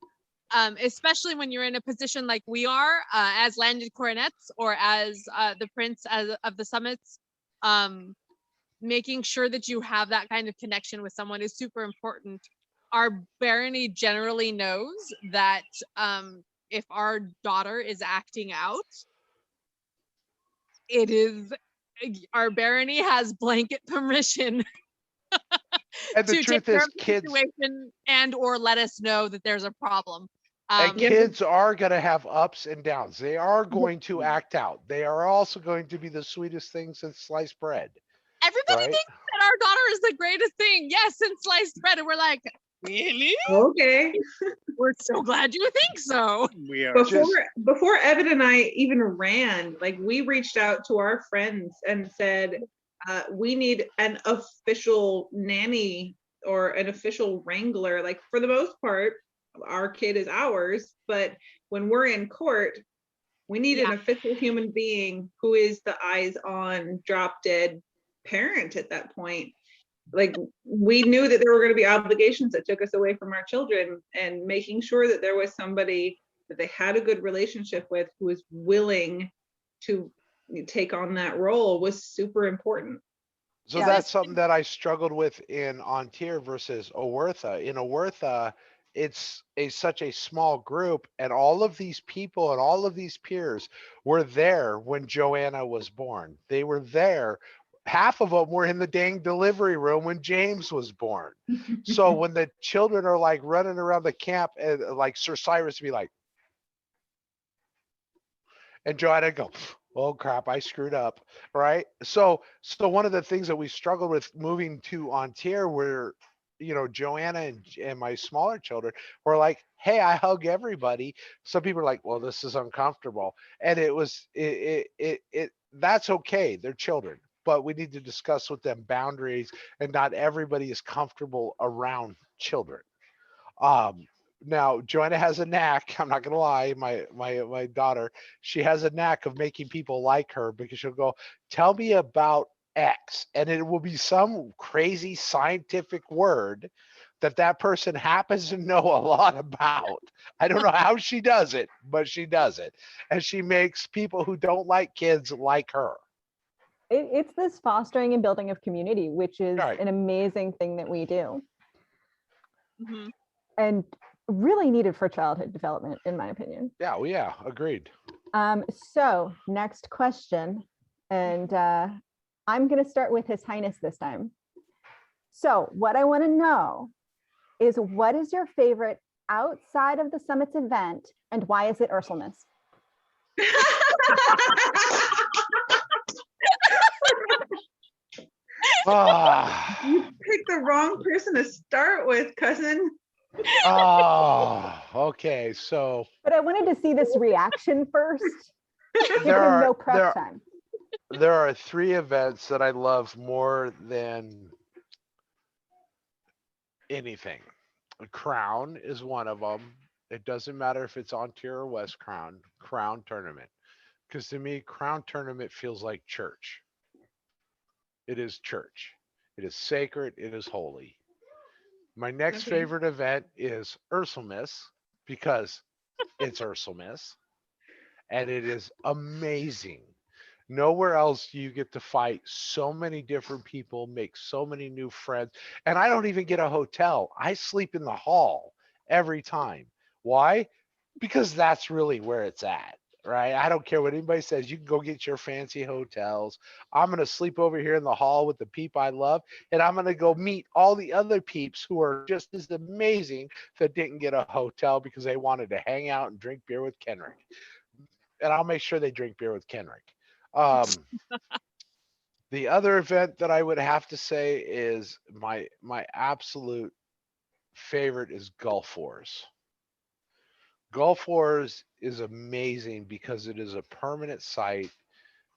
Especially when you're in a position like we are as landed coronets or as the Prince of the Summits. Making sure that you have that kind of connection with someone is super important. Our barony generally knows that if our daughter is acting out, it is our barony has blanket permission And the to take truth care is, of the kids situation and or let us know that there's a problem. and Yeah. kids are going to have ups and downs. They are going to act out. They are also going to be the sweetest things since sliced bread, Everybody right? thinks that our daughter is the greatest thing. Yes, since sliced bread. And we're like, really? Okay. We're so glad you think so. We are. Before Evan and I even ran, like we reached out to our friends and said, we need an official nanny or an official wrangler. Like for the most part, our kid is ours, but when we're in court, we need an official human being who is the eyes on drop dead parent at that point. Like we knew that there were going to be obligations that took us away from our children, and making sure that there was somebody that they had a good relationship with who was willing to take on that role was super important. So Yeah. that's something that I struggled with in Ontier versus Owertha. In Owertha, it's such a small group, and all of these people and all of these peers were there when Joanna was born. They were there. Half of them were in the dang delivery room when James was born. So when the children are like running around the camp, and like Sir Cyrus would be like, and Joanna go, oh crap, I screwed up, right? So one of the things that we struggled with moving to Ontario were, Joanna and my smaller children were like, hey, I hug everybody. Some people are like, well, this is uncomfortable. And that's okay. They're children, but we need to discuss with them boundaries, and not everybody is comfortable around children. Now Joanna has a knack. I'm not gonna lie, my daughter, she has a knack of making people like her, because she'll go, tell me about X, and it will be some crazy scientific word that person happens to know a lot about. I don't know how she does it, but she does it, and she makes people who don't like kids like her. It's this fostering and building of community, which is Right. an amazing thing that we do, Mhm. and really needed for childhood development, in my opinion. Yeah, well, yeah, agreed. So next question, and I'm going to start with His Highness this time. So what I want to know is, what is your favorite outside of the Summits event, and why is it Ursulmas? You picked the wrong person to start with, cousin. Okay, so But I wanted to see this reaction first. Give there him are no prep time. there are 3 events that I love more than anything. Crown is one of them. It doesn't matter if it's Ontario or West Crown tournament. Because to me, Crown tournament feels like church. It is church. It is sacred. It is holy. My next Okay. favorite event is Ursulmas, because it's Ursulmas, and it is amazing. Nowhere else do you get to fight so many different people, make so many new friends. And I don't even get a hotel. I sleep in the hall every time. Why? Because that's really where it's at, right? I don't care what anybody says. You can go get your fancy hotels. I'm going to sleep over here in the hall with the peep I love, and I'm going to go meet all the other peeps who are just as amazing that didn't get a hotel because they wanted to hang out and drink beer with Kenrick. And I'll make sure they drink beer with Kenrick. The other event that I would have to say is my absolute favorite is Gulf Wars. Gulf Wars is amazing because it is a permanent site.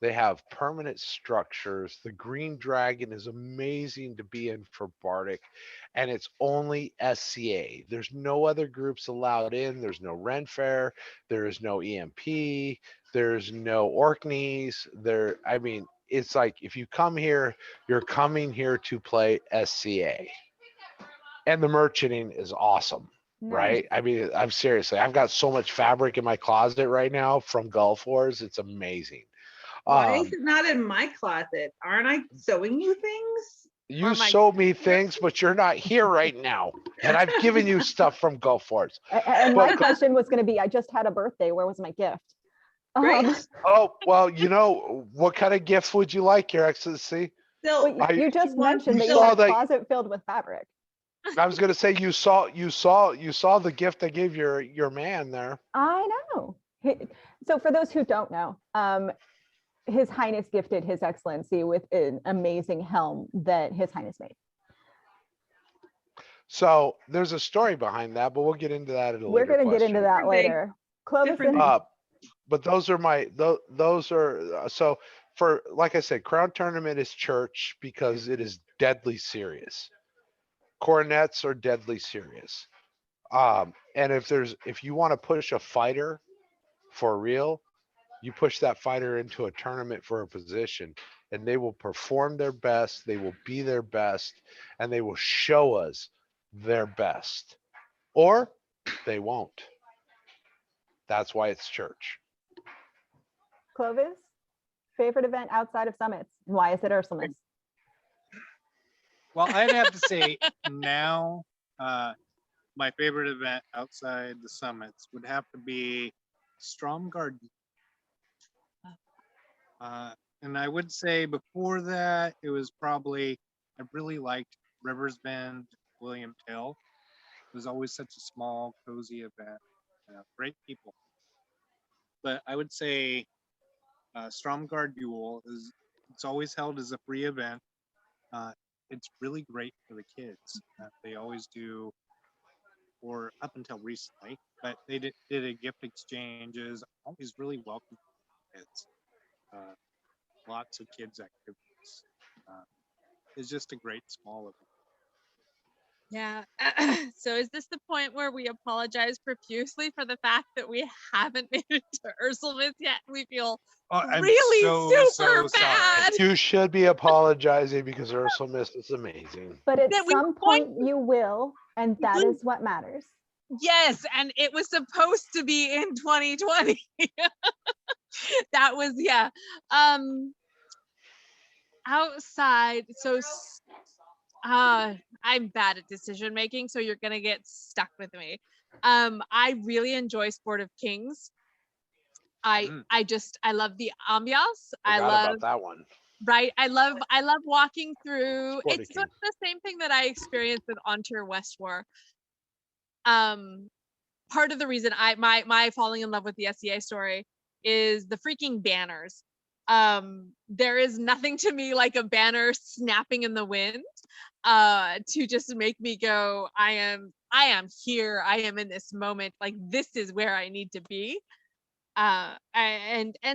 They have permanent structures. The Green Dragon is amazing to be in for Bardic, and it's only SCA. There's no other groups allowed in. There's no Ren Fair. There is no EMP. There's no Orkneys. I mean, it's like if you come here, you're coming here to play SCA, and the merchanting is awesome. Right? I mean, I'm seriously, I've got so much fabric in my closet right now from Gulf Wars. It's amazing. Why is it not in my closet? Aren't I sewing you things? You Or my- sold me things, but you're not here right now. And I've given you stuff from Gulf Wars. And my But- question was going to be, I just had a birthday. Where was my gift? Great. Oh, well, you know, what kind of gifts would you like, Your Excellency? Still, Well, you just mentioned that you saw had a that- closet filled with fabric. I was gonna say you saw the gift I gave your man there. I know. So for those who don't know, His Highness gifted His Excellency with an amazing helm that His Highness made. So there's a story behind that, but we'll get into that at a We're later going to get into question. that Different thing. later. Clovis Different and thing. But those are my those are so for, like I said, Crown Tournament is church because it is deadly serious. Coronets are deadly serious. And if you want to push a fighter for real, you push that fighter into a tournament for a position, and they will perform their best, they will be their best, and they will show us their best. Or they won't. That's why it's church. Clovis, favorite event outside of summits? Why is it Ursulmas? Well, I'd have to say now, my favorite event outside the summits would have to be Stromgard. And I would say before that, it was probably, I really liked Rivers Bend, William Hill. It was always such a small, cozy event. Great people. But I would say Stromgard Duel it's always held as a free event. It's really great for the kids. They always do, or up until recently, but they did a gift exchanges, always really welcome kids. Lots of kids activities. It's just a great small event. Yeah. So is this the point where we apologize profusely for the fact that we haven't made it to Ursulmas yet? We feel I'm really so super sorry. bad. You should be apologizing because Ursulmas is amazing. But at That we some point you will, and that Mhm. is what matters. Yes, and it was supposed to be in 2020. That was, yeah. Outside, so I'm bad at decision making, so you're gonna get stuck with me. I really enjoy Sport of Kings. I love the ambiance. I Forgot love about that one. right. I love walking through. Sport of It's Kings. the same thing that I experienced with On Tour West War. Part of the reason my falling in love with the SCA story is the freaking banners. There is nothing to me like a banner snapping in the wind to just make me go, I am here, I am in this moment, like this is where I need to be. And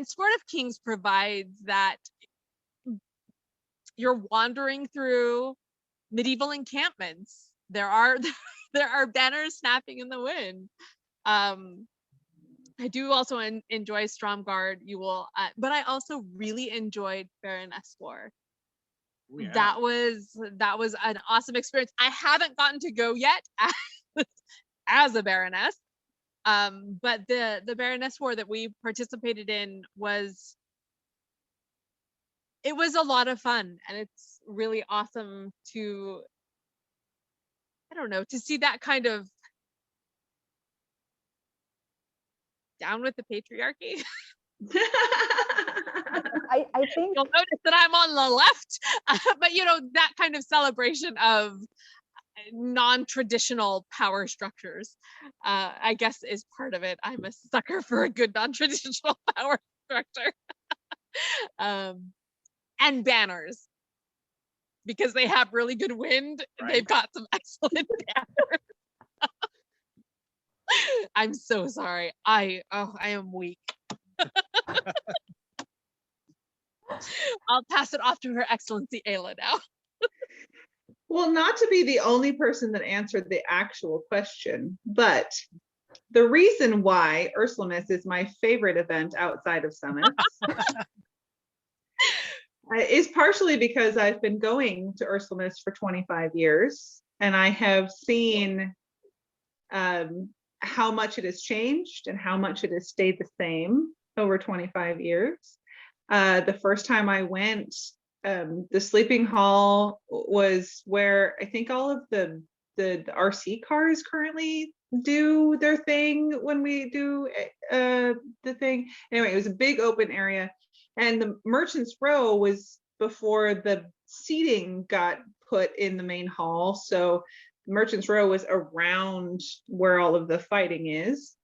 Sport of Kings provides that. You're wandering through medieval encampments. There are banners snapping in the wind. I do also enjoy Stromgard. You will, but I also really enjoyed Baroness War. Oh, yeah. That was an awesome experience. I haven't gotten to go yet as a Baroness, but the Baroness War that we participated in was a lot of fun, and it's really awesome to, I don't know, to see that kind of down with the patriarchy. I think You'll notice that I'm on the left, but that kind of celebration of non-traditional power structures, I guess, is part of it. I'm a sucker for a good non-traditional power structure. And banners, because they have really good wind. Right. They've got some excellent banners. I'm so sorry. I am weak. I'll pass it off to Her Excellency Ayla now. Well, not to be the only person that answered the actual question, but the reason why Ursulmas is my favorite event outside of summits, is partially because I've been going to Ursulmas for 25 years, and I have seen how much it has changed and how much it has stayed the same over 25 years. The first time I went, the sleeping hall was where I think all of the RC cars currently do their thing when we do the thing. Anyway, it was a big open area, and the Merchants Row was before the seating got put in the main hall. So Merchants Row was around where all of the fighting is.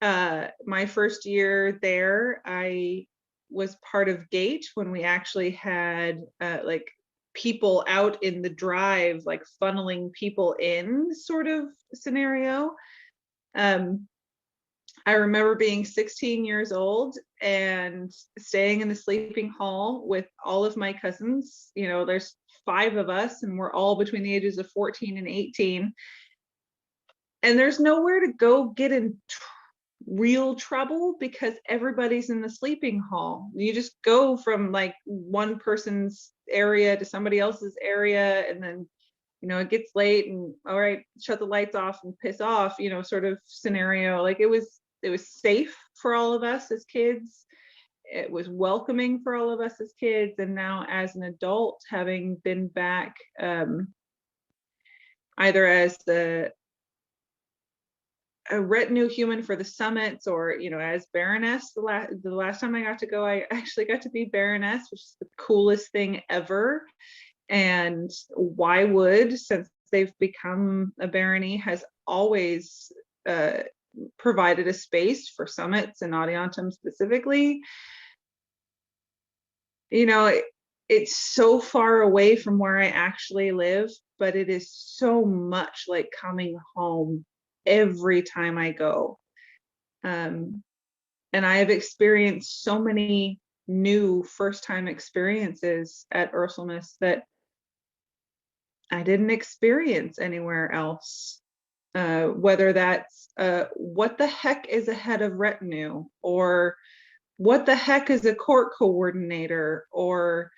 My first year there, I was part of Gate when we actually had like people out in the drive, like funneling people in sort of scenario. I remember being 16 years old and staying in the sleeping hall with all of my cousins. You know, there's 5 of us, and we're all between the ages of 14 and 18. And there's nowhere to go get in real trouble because everybody's in the sleeping hall. You just go from like one person's area to somebody else's area, and then, you know, it gets late and all right, shut the lights off and piss off, you know, sort of scenario. Like it was safe for all of us as kids. It was welcoming for all of us as kids. And now as an adult, having been back either as a retinue human for the summits, or, you know, as Baroness, the last time I got to go, I actually got to be Baroness, which is the coolest thing ever. And Whywood, since they've become a barony, has always provided a space for summits and audientum specifically. You know, it's so far away from where I actually live, but it is so much like coming home every time I go. And I have experienced so many new first-time experiences at Ursulmas that I didn't experience anywhere else. Whether that's what the heck is a head of retinue, or what the heck is a court coordinator, or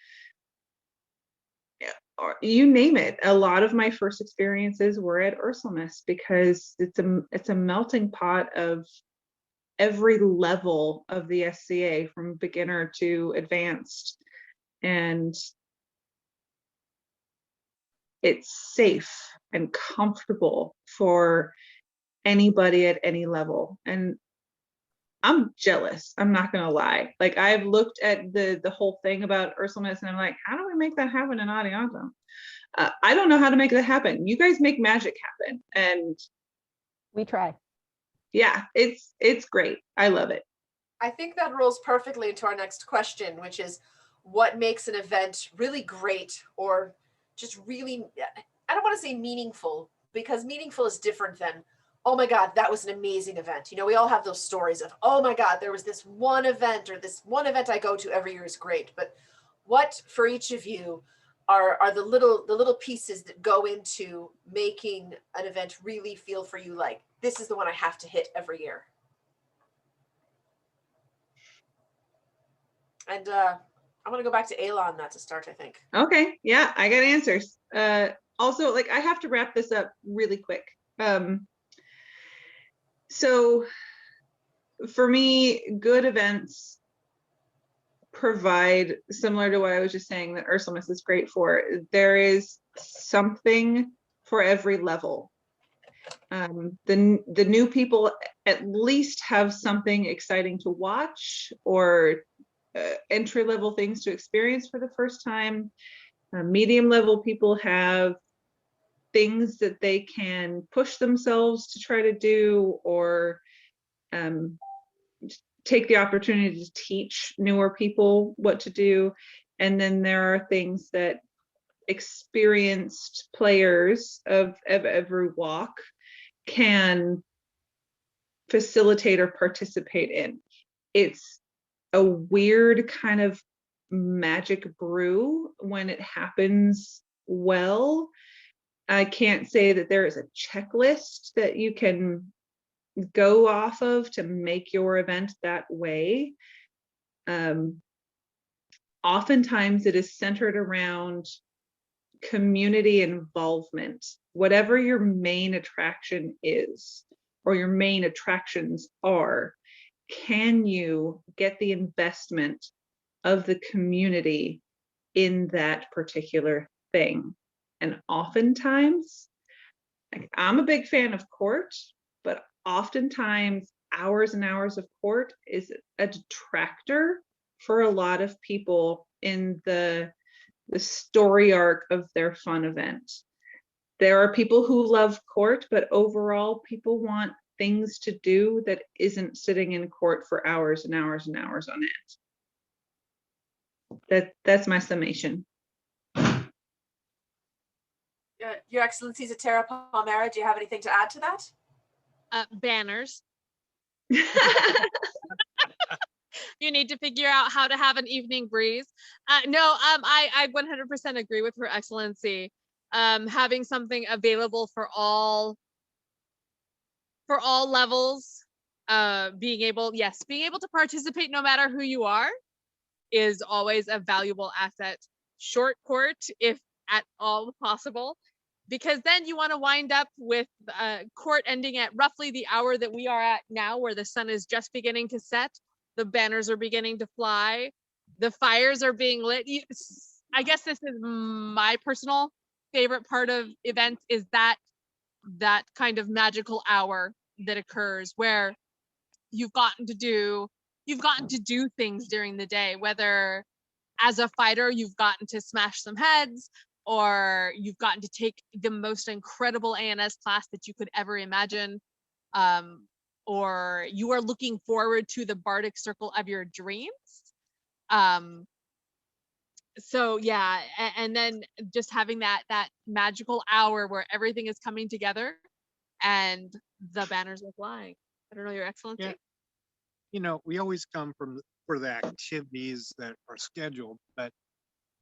you name it. A lot of my first experiences were at Ursulmas because it's a melting pot of every level of the SCA, from beginner to advanced, and it's safe and comfortable for anybody at any level. And I'm jealous, I'm not gonna lie. Like, I've looked at the whole thing about Ursulmas and I'm like, how do we make that happen in Audientum? I don't know how to make that happen. You guys make magic happen, and We try. yeah, it's great. I love it. I think that rolls perfectly into our next question, which is what makes an event really great, or just really, I don't want to say meaningful, because meaningful is different than, oh my God, that was an amazing event. You know, we all have those stories of, oh my God, there was this one event, or this one event I go to every year is great. But what for each of you are the little pieces that go into making an event really feel for you like, this is the one I have to hit every year? And I'm gonna go back to Ayla on that to start, I think. Okay, yeah, I got answers. Also, like, I have to wrap this up really quick. So for me, good events provide, similar to what I was just saying that Ursulmas is great for, there is something for every level. The new people at least have something exciting to watch, or entry level things to experience for the first time. Medium level people have things that they can push themselves to try to do, or take the opportunity to teach newer people what to do. And then there are things that experienced players of every walk can facilitate or participate in. It's a weird kind of magic brew when it happens well. I can't say that there is a checklist that you can go off of to make your event that way. oftentimes it is centered around community involvement. Whatever your main attraction is, or your main attractions are, can you get the investment of the community in that particular thing? And oftentimes, like, I'm a big fan of court, but oftentimes hours and hours of court is a detractor for a lot of people in the story arc of their fun event. There are people who love court, but overall people want things to do that isn't sitting in court for hours and hours and hours on end. That's my summation. Your Excellency Zatara Palmera, do you have anything to add to that? Banners. You need to figure out how to have an evening breeze. I 100% agree with Her Excellency. Having something available for all levels, being able to participate no matter who you are is always a valuable asset. Short court, if at all possible, because then you want to wind up with court ending at roughly the hour that we are at now, where the sun is just beginning to set, the banners are beginning to fly, the fires are being lit. I guess this is my personal favorite part of events, is that kind of magical hour that occurs where you've gotten to do things during the day, whether as a fighter you've gotten to smash some heads, or you've gotten to take the most incredible ANS class that you could ever imagine, or you are looking forward to the Bardic Circle of your dreams. So yeah, and then just having that magical hour where everything is coming together and the banners are flying. I don't know, Your Excellency. Yeah. You know, we always come for the activities that are scheduled, but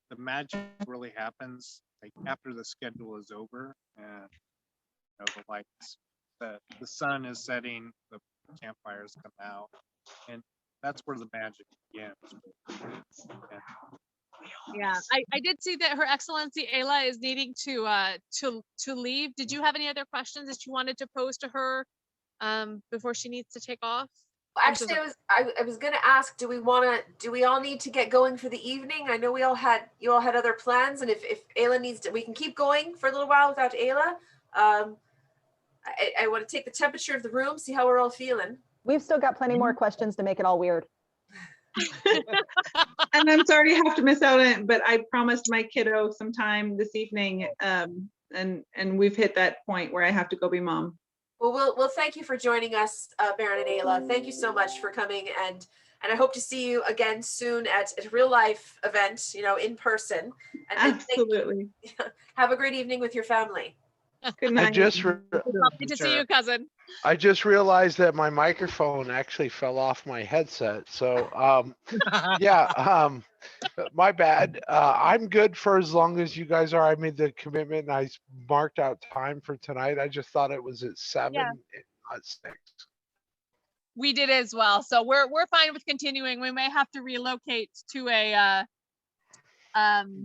the magic really happens like after the schedule is over, and the lights, the sun is setting, the campfires come out, and that's where the magic begins. Yeah, I did see that Her Excellency Ayla is needing to leave. Did you have any other questions that you wanted to pose to her before she needs to take off? Actually, I was gonna ask, do we all need to get going for the evening? I know you all had other plans, and if Ayla needs to, we can keep going for a little while without Ayla. I want to take the temperature of the room, see how we're all feeling. We've still got plenty more questions to make it all weird. And I'm sorry you have to miss out on it, but I promised my kiddo some time this evening, and we've hit that point where I have to go be mom. Well, we'll thank you for joining us, Baron and Ayla. Thank you so much for coming, and I hope to see you again soon at a real life event, in person. And Absolutely. Have a great evening with your family. Good night. Lovely to see you, cousin. I just realized that my microphone actually fell off my headset. So, my bad. I'm good for as long as you guys are. I made the commitment and I marked out time for tonight. I just thought it was at 7, not 6. We did as well. So we're fine with continuing. We may have to relocate to a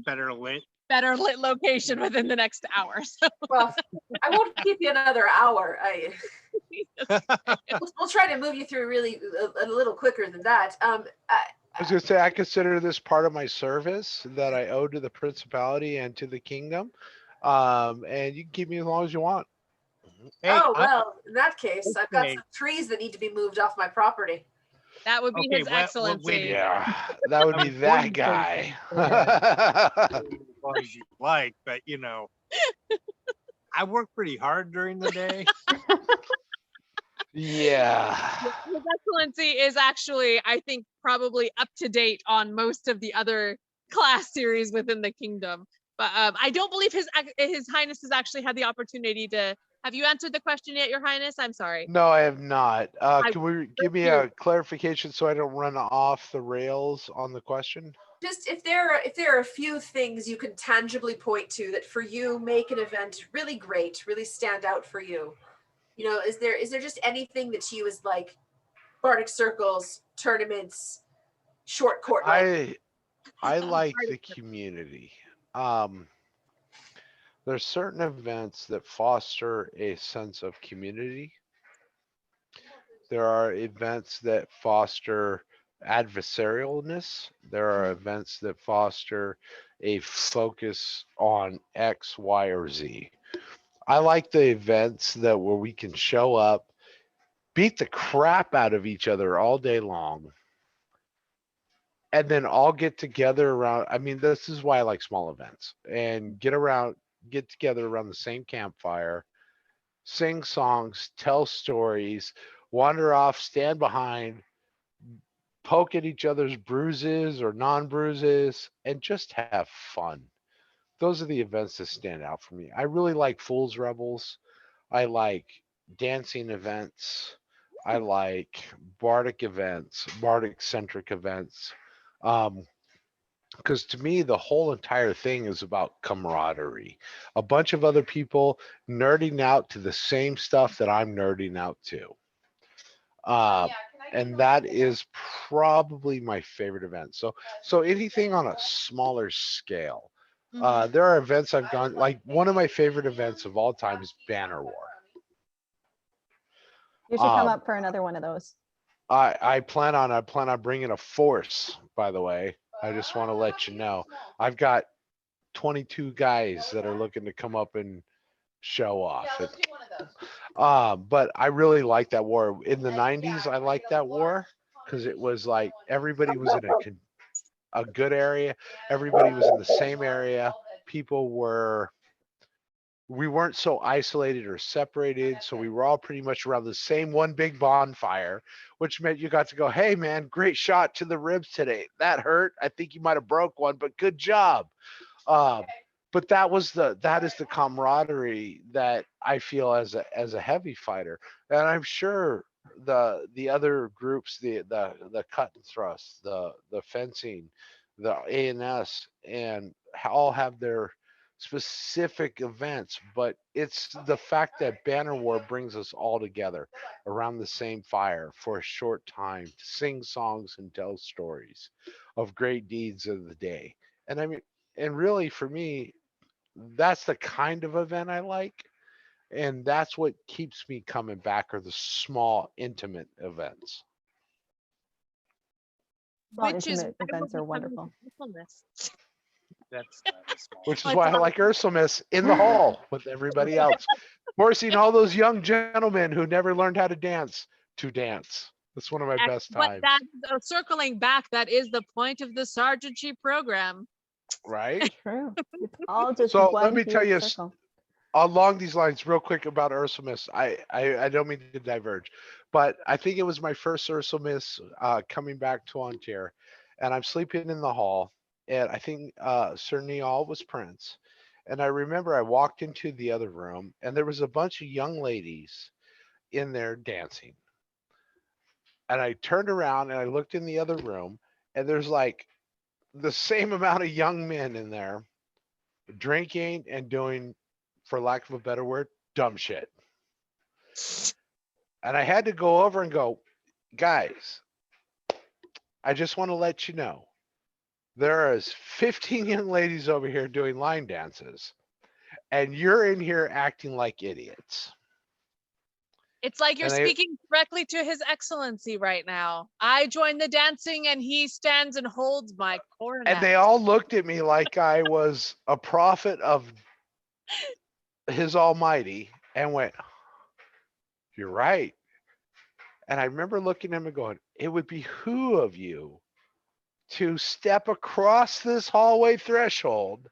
better lit location within the next hour. So. Well, I won't keep you another hour. We'll try to move you through really a little quicker than that. I was going to say, I consider this part of my service that I owe to the Principality and to the Kingdom. And you can keep me as long as you want. Hey, In that case, I've got some trees that need to be moved off my property. That would be His Excellency. Yeah, that would be that guy. As long as you like, but I work pretty hard during the day. Yeah. His Excellency is actually, I think, probably up to date on most of the other class series within the kingdom. But I don't believe His Highness has actually had the opportunity to. Have you answered the question yet, Your Highness? I'm sorry. No, I have not. Can we give me a clarification so I don't run off the rails on the question? Just if there are a few things you can tangibly point to that for you make an event really great, really stand out for you. Is there just anything that to you is like Bardic circles, tournaments, short court? I like the community. Um, there's certain events that foster a sense of community. There are events that foster adversarialness. There are events that foster a focus on X, Y, or Z. I like the events that where we can show up, beat the crap out of each other all day long, and then all get together around. I mean, this is why I like small events and get together around the same campfire, sing songs, tell stories, wander off, stand behind, poke at each other's bruises or non-bruises, and just have fun. Those are the events that stand out for me. I really like Fools Rebels. I like dancing events. I like bardic events, bardic centric events. Um, because to me, the whole entire thing is about camaraderie. A bunch of other people nerding out to the same stuff that I'm nerding out to. Uh, and that is probably my favorite event. So anything on a smaller scale. There are events I've gone like one of my favorite events of all time is Banner War. You should come Um, up for another one of those. I plan on bringing a force. By the way, I just want to let you know I've got 22 guys that are looking to come up and show off. But I really like that war in the 90s. I liked that war because it was like everybody was in a good area. Everybody was in the same area. People were we weren't so isolated or separated, so we were all pretty much around the same one big bonfire, which meant you got to go, hey man, great shot to the ribs today. That hurt. I think you might have broke one, but good job. Um, but that is the camaraderie that I feel as a heavy fighter, and I'm sure the other groups, the cut and thrust, the fencing, the ANS, and all have their specific events, but it's the fact that Banner War brings us all together around the same fire for a short time to sing songs and tell stories of great deeds of the day. And I mean, and really for me, that's the kind of event I like. And that's what keeps me coming back are the small, intimate events. Small Which is intimate why we'll events be are coming wonderful. to Ursulmas. That's not a small. Which Oh, is it's why a I lot. like Ursulmas in the hall with everybody else. Forcing all those young gentlemen who never learned how to dance. That's one of my best But times, that circling back, that is the point of the sergeantry program. right? True. It's all just So let one me tell huge you circle. along these lines real quick about Ursulmas. I don't mean to diverge, but I think it was my first Ursulmas coming back to Ontario, and I'm sleeping in the hall, and I think Sir Neal was Prince, and I remember I walked into the other room, and there was a bunch of young ladies in there dancing, and I turned around and I looked in the other room, and there's like the same amount of young men in there drinking and doing, for lack of a better word, dumb shit. And I had to go over and go, guys, I just want to let you know there is 15 young ladies over here doing line dances, and you're in here acting like idiots. It's like you're And speaking directly to His Excellency right now. I join the dancing and he stands and holds my coronet. they all looked at me like I was a prophet of His Almighty and went, you're right. And I remember looking at him and going, it would behoove you to step across this hallway threshold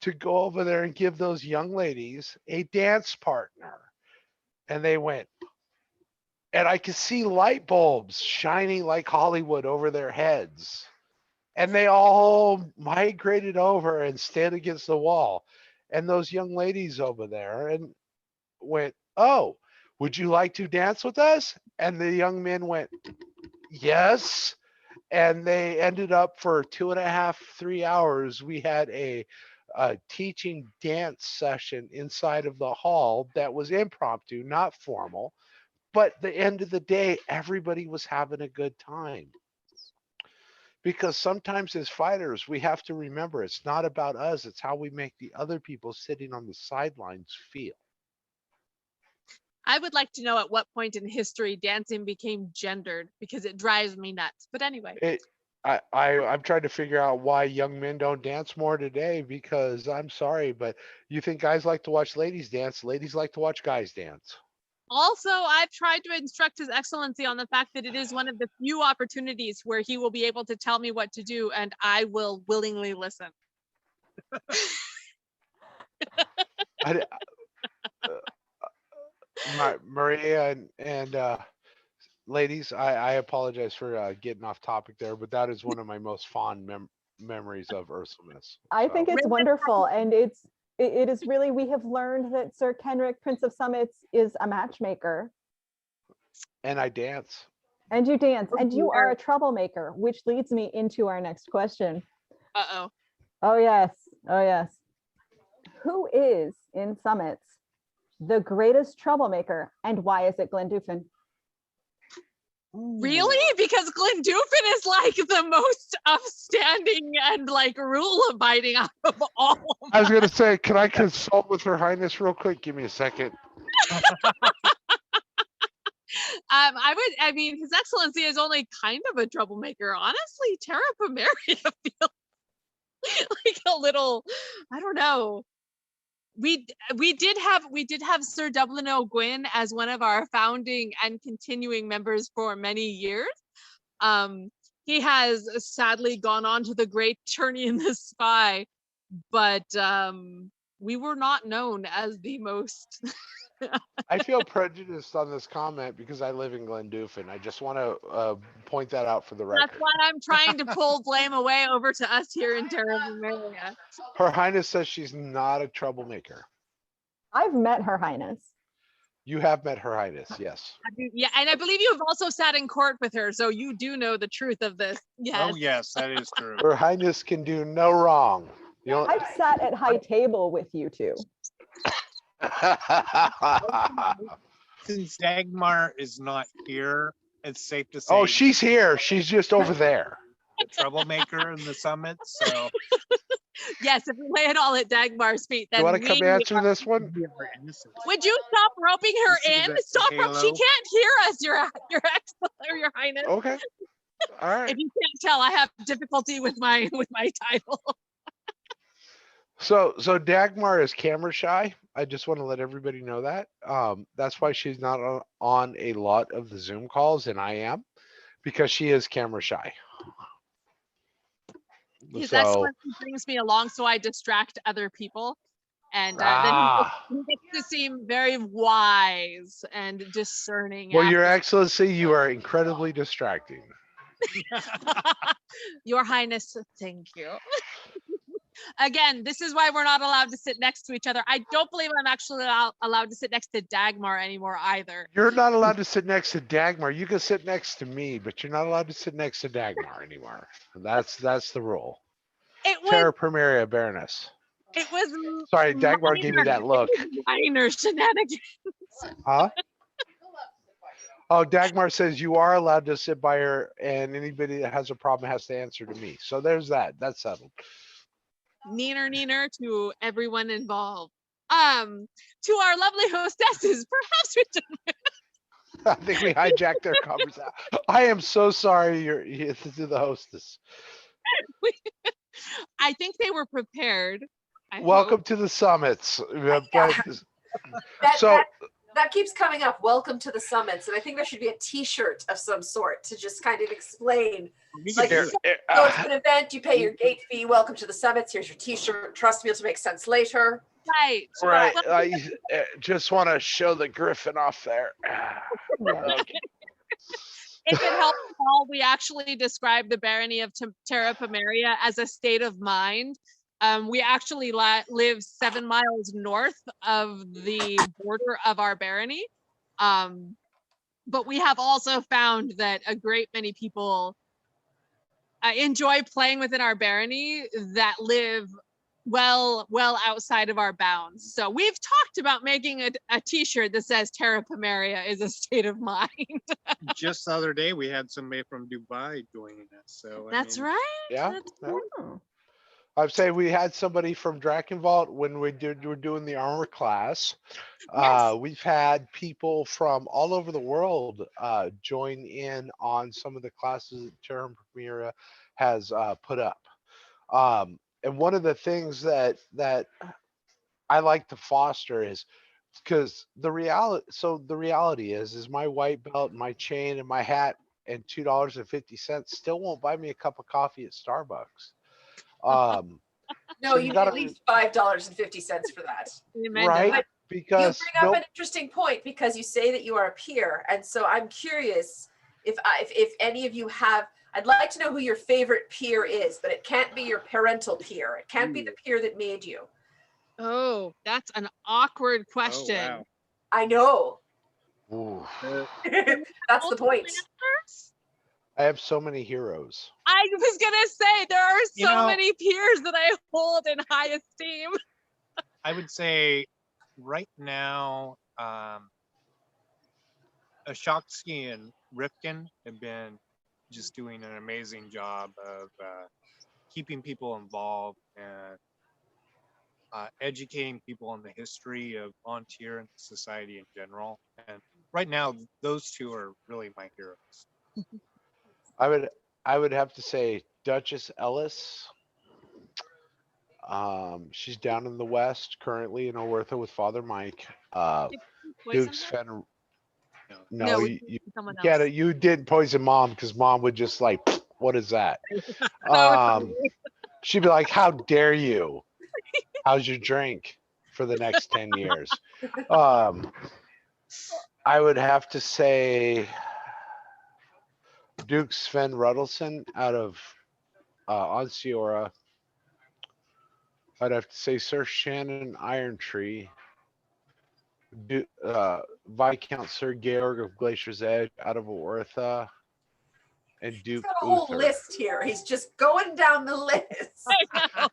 to go over there and give those young ladies a dance partner. And they went, and I could see light bulbs shining like Hollywood over their heads. And they all migrated over and stand against the wall. And those young ladies over there and went, oh, would you like to dance with us? And the young men went, yes. And they ended up for 2.5, 3 hours. We had a teaching dance session inside of the hall that was impromptu, not formal. But the end of the day, everybody was having a good time. Because sometimes as fighters, we have to remember it's not about us, it's how we make the other people sitting on the sidelines feel. I would like to know at what point in history dancing became gendered, because it drives me nuts. But anyway, I'm trying to figure out why young men don't dance more today, because I'm sorry, but you think guys like to watch ladies dance, ladies like to watch guys dance. also, I've tried to instruct His Excellency on the fact that it is one of the few opportunities where he will be able to tell me what to do, and I will willingly listen. I, Maria and ladies, I apologize for getting off topic there, but that is one of my most fond memories of Ursulmas. I think it's wonderful, and it is really, we have learned that Sir Kenrick, Prince of Summits, is a matchmaker. And I dance. And you dance, and you are a troublemaker, which leads me into our next question. Uh-oh. Oh yes, oh yes. Who is in Summits the greatest troublemaker, and why is it Glendoofin? Really? Because Glendoofin is like the most upstanding and like rule abiding out of all of I was gonna say, can I consult with Her Highness real quick? Give me a second. I mean, His Excellency is only kind of a troublemaker. Honestly, Terra Pomeria feels like a little, I don't know. We did have Sir Dublin O'Gwyn as one of our founding and continuing members for many years. He has sadly gone on to the great journey in the sky, but we were not known as the most. I feel prejudiced on this comment because I live in Glendoofin. I just want to point that out for the record. That's why I'm trying to pull blame away over to us here in Terra Pomeria. Her Highness says she's not a troublemaker. I've met Her Highness. You have met Her Highness, yes. Yeah, and I believe you have also sat in court with her, so you do know the truth of this. Yes. Oh, yes, that is true. Her Highness can do no wrong. You know, I've sat at high table with you two. Since Dagmar is not here, it's safe to say. Oh, she's here. She's just over there. A troublemaker in the Summit. So Yes, if we lay it all at Dagmar's feet, then You want to come answer this one? Would you stop roping her You see in? that Stop! halo? She can't hear us, Your Excellent or Your Highness. Okay. All right. If you can't tell, I have difficulty with my title. So Dagmar is camera shy. I just want to let everybody know that. That's why she's not on a lot of the Zoom calls, and I am, because she is camera shy. His So Excellency brings me along so I distract other people. And then he gets to seem very wise and discerning. well, Your after- Excellency, you are incredibly distracting. Your Highness, thank you. Again, this is why we're not allowed to sit next to each other. I don't believe I'm actually allowed to sit next to Dagmar anymore either. You're not allowed to sit next to Dagmar. You can sit next to me, but you're not allowed to sit next to Dagmar anymore. That's the rule. It was Terra Primaria Baroness. It was Sorry, Dagmar gave me that look. minor shenanigans. Huh? Oh, Dagmar says you are allowed to sit by her, and anybody that has a problem has to answer to me. So there's that. That's settled. Neener to everyone involved. To our lovely hostesses, perhaps we should. I think we hijacked their conversation. I am so sorry you're to the hostess. I think they were prepared. I Welcome hope. to the summits. That keeps coming up. Welcome to the summits, and I think there should be a T-shirt of some sort to just kind of explain. Like, Here, go to an event, you pay your gate fee. Welcome to the summits. Here's your T-shirt. Trust me, it'll make sense later. Right. right. Well, I just want to show the griffin off there. Okay. if it helps at all, we actually describe the barony of Terra Pomeria as a state of mind. We actually live 7 miles north of the border of our barony. But we have also found that a great many people enjoy playing within our barony that live well outside of our bounds. So we've talked about making a t-shirt that says Terra Pomeria is a state of mind. Just the other day, we had somebody from Dubai joining us. So That's I mean, right. Yeah. That's yeah. right. Oh, I'd say we had somebody from Drakenvault when we're doing the armor class. Yes. We've had people from all over the world join in on some of the classes that Terra Primera has put up. And one of the things that I like to foster is because the reality is my white belt, my chain, and my hat and $2.50 still won't buy me a cup of coffee at Starbucks. Um, No, so you you need gotta at least $5.50 for that. Amen to right that. You because bring up an interesting point because you say that you are a peer, and so I'm curious if any of you have. I'd like to know who your favorite peer is, but it can't be your parental peer. It can't be the peer that made you. Oh, that's an awkward oh question. wow. I know. Ooh, That's the point. Answers? I have so many heroes. I was gonna say there are You so know- many peers that I hold in high esteem. I would say right now, Ashoksky and Rifkin have been just doing an amazing job of keeping people involved and educating people on the history of volunteer and society in general. And right now, those two are really my heroes. I would have to say Duchess Ellis. She's down in the West currently in Owertha with Father Mike. Poison Duke's her? Fen. No. No, we you someone get else. it. You did poison Mom because Mom would just like, what is that? Oh, She'd be like, how dare you? How's your drink for the next 10 years? I would have to say Duke Sven Ruddleson out of Onsiora. I'd have to say Sir Shannon Irontree. Viscount Sir Georg of Glacier's Edge out of Owertha. And He's Duke got a whole Uther. list here. He's just going down the list.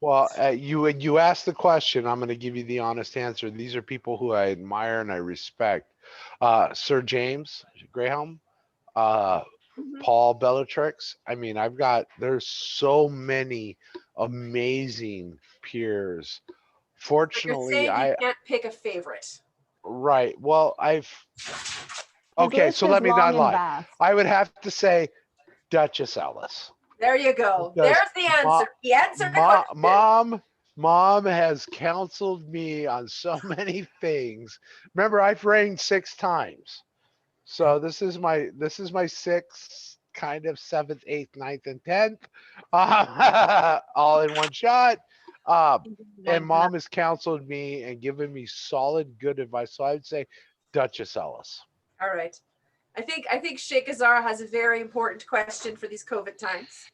Well, you asked the question. I'm going to give you the honest answer. These are people who I admire and I respect. Sir James Graham, Mhm. Paul Bellatrix. I mean, there's so many amazing peers. But you're Fortunately, saying you can't pick a favorite. right. Well, his okay, list so is let me long not and lie. vast. I would have to say Duchess Ellis. There you go. Because There's the answer. He answered the Ma- question. mom has counseled me on so many things. Remember, I've reigned 6 times. So this is my sixth, kind of 7th, 8th, 9th, and 10th, all in one shot. And Mom has counseled me and given me solid, good advice. So I would say Duchess Ellis. All right. I think Sheikh Azara has a very important question for these COVID times.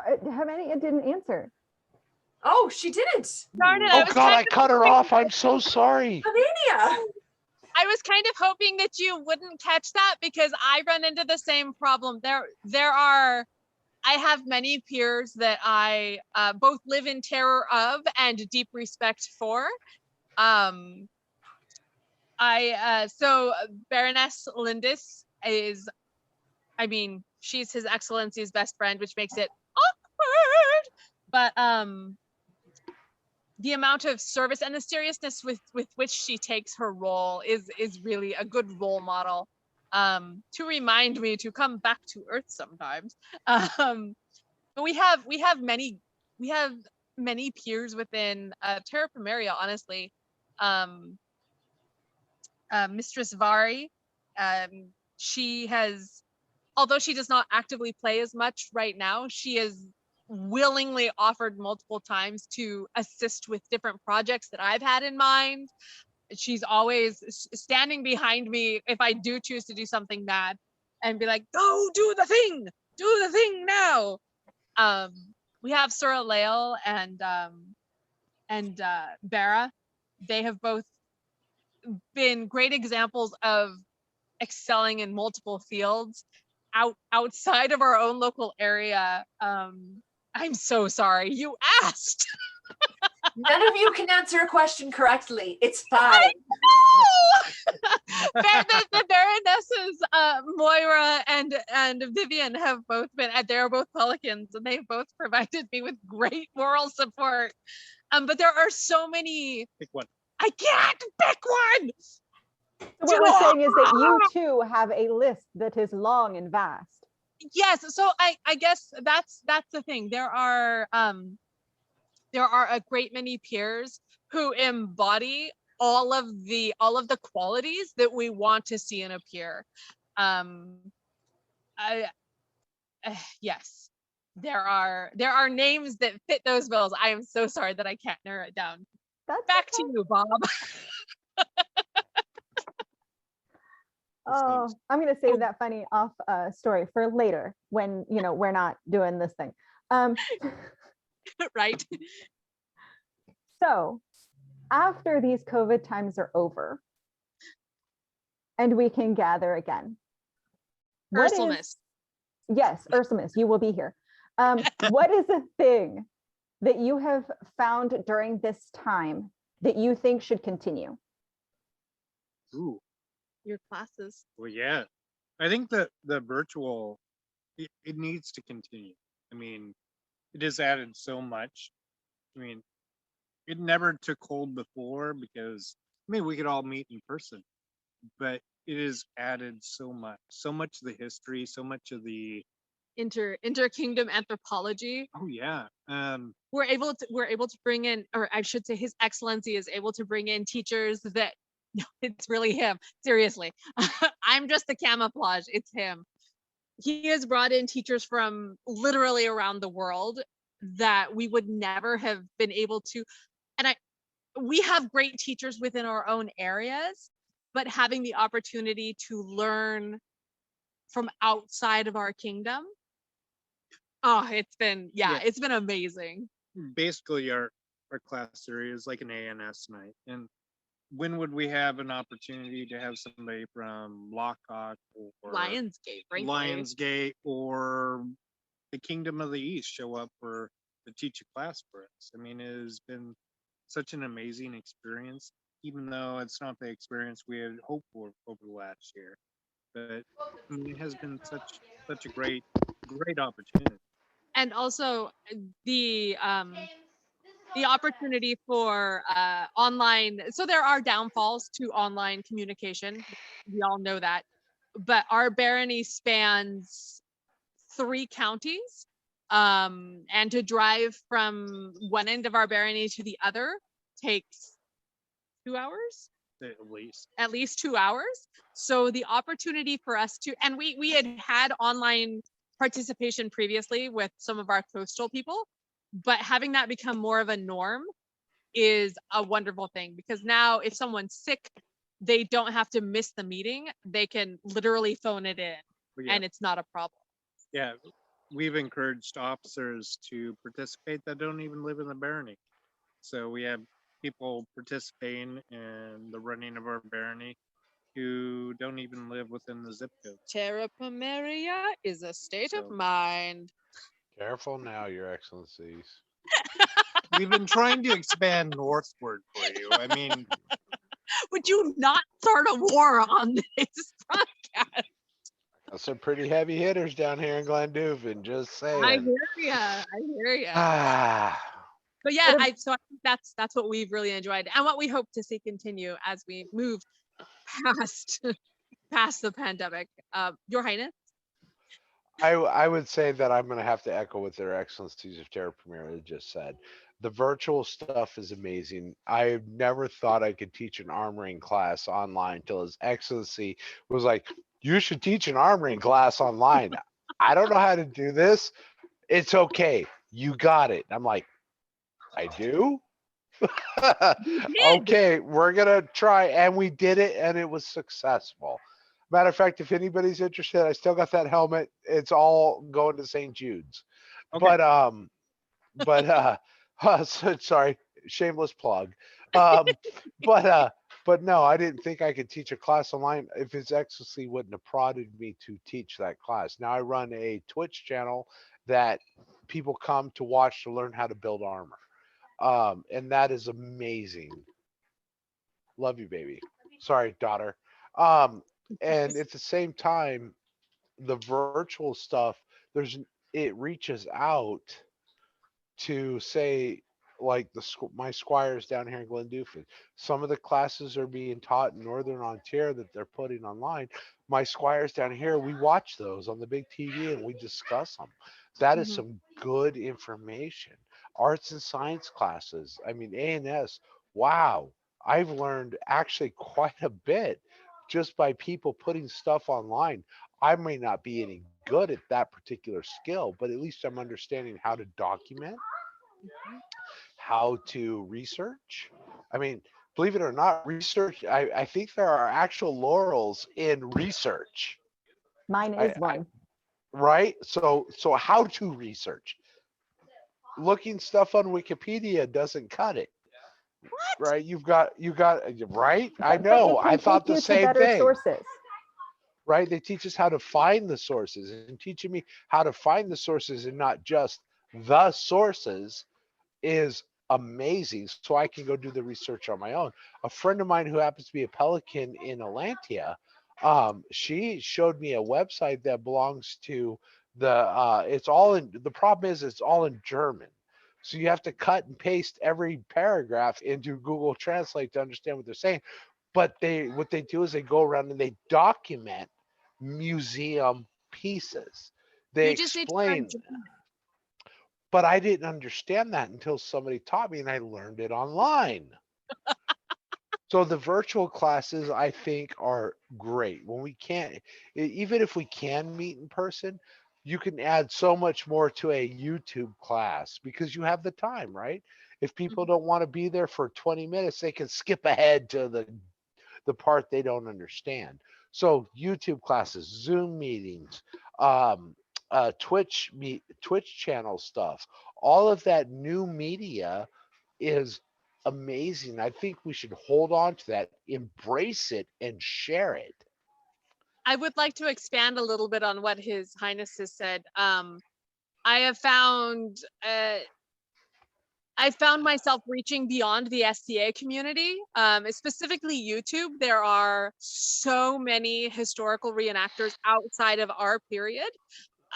It didn't answer. Oh, she didn't. Darn it, Oh God, I cut her off. I'm so sorry. Slovenia. I was kind of hoping that you wouldn't catch that because I run into the same problem. I have many peers that I both live in terror of and deep respect for. So Baroness Lindis is, I mean, she's His Excellency's best friend, which makes it awkward. But the amount of service and the seriousness with which she takes her role is really a good role model to remind me to come back to Earth sometimes. But we have many peers within Terra Primaria, honestly. Mistress Vari, she has, although she does not actively play as much right now, she has willingly offered multiple times to assist with different projects that I've had in mind. She's always standing behind me if I do choose to do something bad and be like, go do the thing now. We have Sura Lael and Bara. They have both been great examples of excelling in multiple fields outside of our own local area. I'm so sorry. You asked. None of you can answer a question correctly. It's fine. The Baronesses, Moira and Vivian have both been, they're both Pelicans, and they've both provided me with great moral support. But there are so many. Pick one. I can't pick one. So what we're saying is that you too have a list that is long and vast. Yes, so I guess that's the thing. There are a great many peers who embody all of the qualities that we want to see in a peer. Yes, there are names that fit those bills. I am so sorry that I can't narrow it down. That's Back okay. to you, Bob. Oh, I'm going to save that funny off story for later when, we're not doing this thing. Right. So after these COVID times are over and we can gather again. Ursulmas. Yes, Ursulmas, you will be here. What is a thing that you have found during this time that you think should continue? Ooh, Your classes. well, yeah. I think that the virtual, it needs to continue. I mean, it has added so much. I mean, it never took hold before because, we could all meet in person, but it has added so much of the history, so much of the, Inter-kingdom anthropology. oh yeah. We're able to bring in, or I should say His Excellency is able to bring in teachers that, no, it's really him. Seriously. I'm just the camouflage. It's him. He has brought in teachers from literally around the world that we would never have been able to. And we have great teachers within our own areas, but having the opportunity to learn from outside of our kingdom. Oh, it's been amazing. Basically our class series is like an ANS night. And when would we have an opportunity to have somebody from Lockhart or Lionsgate, frankly. Lionsgate or the Kingdom of the East show up to teach a class for us? I mean, it has been such an amazing experience, even though it's not the experience we had hoped for over the last year. But it has been such a great opportunity. And also the opportunity for online. So there are downfalls to online communication. We all know that. But our barony spans 3 counties. And to drive from one end of our barony to the other takes 2 hours. At least 2 hours. So the opportunity for us to, and we had online participation previously with some of our coastal people, but having that become more of a norm is a wonderful thing, because now if someone's sick, they don't have to miss the meeting. They can literally phone it in, and it's not a problem. Yeah, we've encouraged officers to participate that don't even live in the barony. So we have people participating in the running of our barony who don't even live within the zip code. Terra Pomeria is a state of mind. Careful now, Your Excellencies. We've been trying to expand northward for you. I mean, would you not start a war on this podcast? Got some pretty heavy hitters down here in Glenduven, just saying. I hear ya. But yeah, I think that's what we've really enjoyed, and what we hope to see continue as we move past the pandemic. Your Highness. I would say that I'm going to have to echo what Their Excellencies of Terra Primera just said. The virtual stuff is amazing. I never thought I could teach an armoring class online until His Excellency was like, you should teach an armoring class online. I don't know how to do this. It's okay. You got it. I'm like, I do? Okay, we're going to try. And we did it, and it was successful. Matter of fact, if anybody's interested, I still got that helmet. It's all going to St. Jude's. Okay. So, sorry, shameless plug. But no, I didn't think I could teach a class online if His Excellency wouldn't have prodded me to teach that class. Now I run a Twitch channel that people come to watch to learn how to build armor. And that is amazing. Love you, baby. Sorry, daughter. Um, and at the same time, the virtual stuff, it reaches out to say, like my squires down here in Glendoofin. Some of the classes are being taught in Northern Ontario that they're putting online. My squires down here, we watch those on the big TV and we discuss them. That is Mhm. some good information. Arts and science classes. I mean, A&S. Wow, I've learned actually quite a bit just by people putting stuff online. I may not be any good at that particular skill, but at least I'm understanding how to document, how to research. I mean, believe it or not, research, I think there are actual laurels in research. Mine I, is I one. right? So how to research. Looking stuff on Wikipedia doesn't cut it, right? You got right? I But know. it I can thought take the you to same better thing. sources. Right? They teach us how to find the sources and teaching me how to find the sources and not just the sources is amazing. So I can go do the research on my own. A friend of mine who happens to be a Pelican in Atlantia, she showed me a website that belongs to it's all in, the problem is it's all in German. So you have to cut and paste every paragraph into Google Translate to understand what they're saying. But what they do is they go around and they document museum pieces. They You just need to learn. explain, but I didn't understand that until somebody taught me and I learned it online. So the virtual classes I think are great. When we can't, even if we can meet in person, you can add so much more to a YouTube class because you have the time, right? If people Mhm. don't want to be there for 20 minutes, they can skip ahead to the part they don't understand. So YouTube classes, Zoom meetings, um, Twitch channel stuff, all of that new media is amazing. I think we should hold on to that, embrace it, and share it. I would like to expand a little bit on what His Highness has said. I have found I found myself reaching beyond the SCA community, specifically YouTube. There are so many historical reenactors outside of our period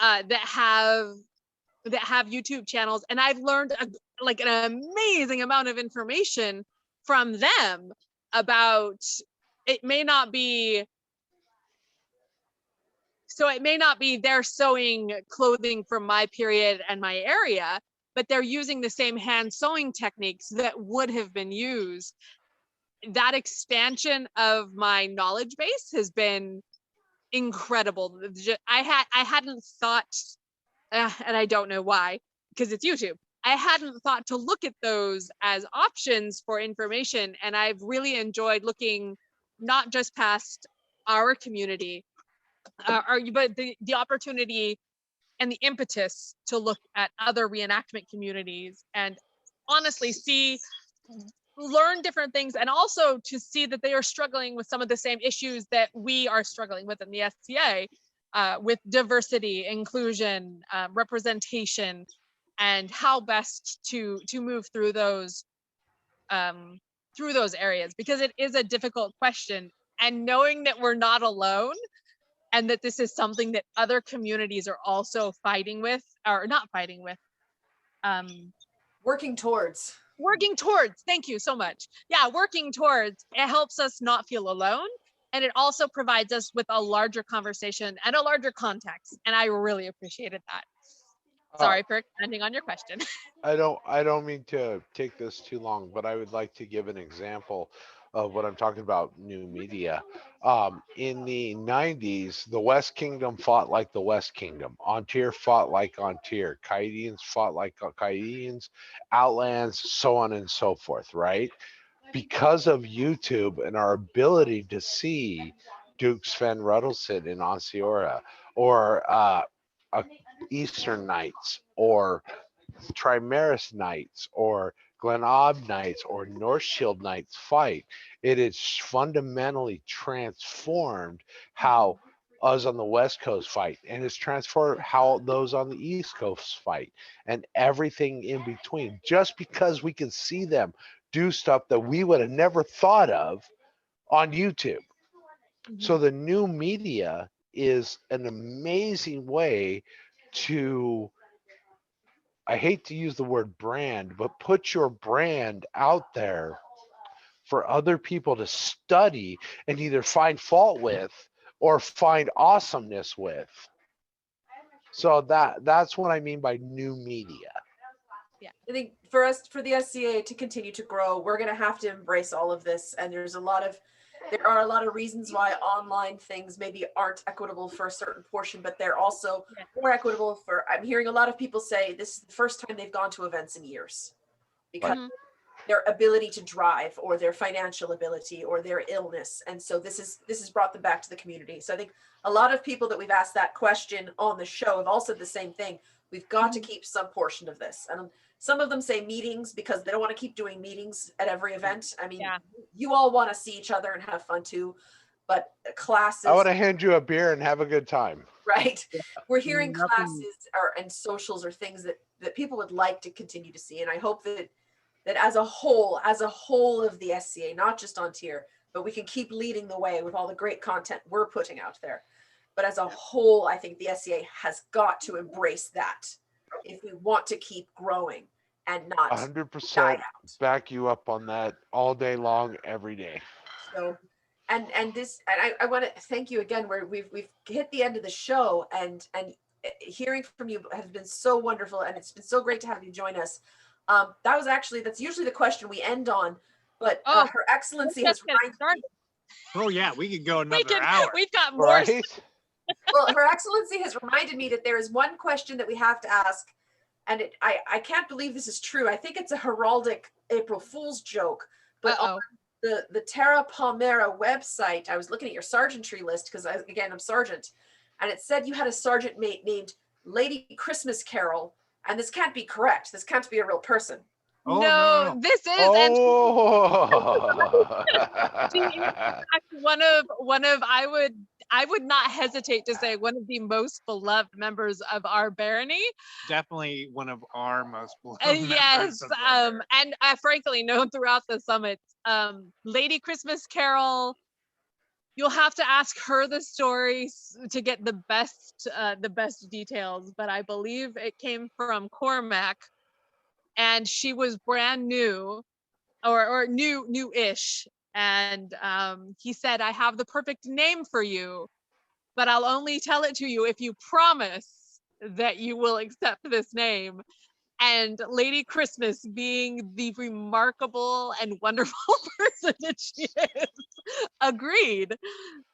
that have YouTube channels, and I've learned like an amazing amount of information from them about. It may not be so it may not be they're sewing clothing from my period and my area, but they're using the same hand sewing techniques that would have been used. That expansion of my knowledge base has been incredible. I hadn't thought, and I don't know why, because it's YouTube. I hadn't thought to look at those as options for information, and I've really enjoyed looking not just past our community, but the opportunity and the impetus to look at other reenactment communities and honestly learn different things, and also to see that they are struggling with some of the same issues that we are struggling with in the SCA, with diversity, inclusion, representation, and how best to move through those areas, because it is a difficult question, and knowing that we're not alone and that this is something that other communities are also fighting with, or not fighting with, um Working towards. working towards. Thank you so much. Yeah, working towards, it helps us not feel alone, and it also provides us with a larger conversation and a larger context, and I really appreciated that. Uh, Sorry for expanding on your question. I don't mean to take this too long, but I would like to give an example of what I'm talking about new media. In the 90s, the West Kingdom fought like the West Kingdom. Ontir fought like Ontir. Caedians fought like Caedians. Outlands, so on and so forth, right? Because of YouTube and our ability to see Duke Sven Ruddleson in Onsiora, or uh, Eastern Knights, or Trimaris Knights, or Glenaub Knights, or North Shield Knights fight, it has fundamentally transformed how us on the West Coast fight, and it's transformed how those on the East Coast fight, and everything in between. Just because we can see them do stuff that we would have never thought of on YouTube. So the new media is an amazing way to, I hate to use the word brand, but put your brand out there for other people to study and either find fault with or find awesomeness with. So that's what I mean by new media. I think for us, for the SCA to continue to grow, we're going to have to embrace all of this. And there are a lot of reasons why online things maybe aren't equitable for a certain portion, but they're also more equitable for, I'm hearing a lot of people say this is the first time they've gone to events in years because their ability to drive or their financial ability or their illness. And so this has brought them back to the community. So I think a lot of people that we've asked that question on the show have all said the same thing. We've got to keep some portion of this. And some of them say meetings because they don't want to keep doing meetings at every event. I mean, you all want to see each other and have fun too, but classes. I want to hand you a beer and have a good time. Right. We're hearing classes and socials are things that people would like to continue to see. And I hope that as a whole of the SCA, not just on tier, but we can keep leading the way with all the great content we're putting out there. But as a whole, I think the SCA has got to embrace that if we want to keep growing and not 100% back you up on that all day long, every day. So, and I want to thank you again. Where we've hit the end of the show, and hearing from you has been so wonderful, and it's been so great to have you join us. That's usually the question we end on, but Her Excellency has reminded me. Oh yeah, we could go another hour. We've got more. Right? Well, Her Excellency has reminded me that there is one question that we have to ask, and I can't believe this is true. I think it's a heraldic April Fool's joke, but on the Terra Palmera website, I was looking at your sergeantry list because I'm sergeant, and it said you had a sergeant mate named Lady Christmas Carol, and this can't be correct. This can't be a real person. Oh, no, no. this is one of I would not hesitate to say one of the most beloved members of our barony. Definitely one of our most beloved Yes, members of our barony. and frankly known throughout the summit. Lady Christmas Carol, you'll have to ask her the stories to get the best details, but I believe it came from Cormac. And she was brand new or new-ish. And he said, I have the perfect name for you, but I'll only tell it to you if you promise that you will accept this name. And Lady Christmas, being the remarkable and wonderful person that she is, agreed.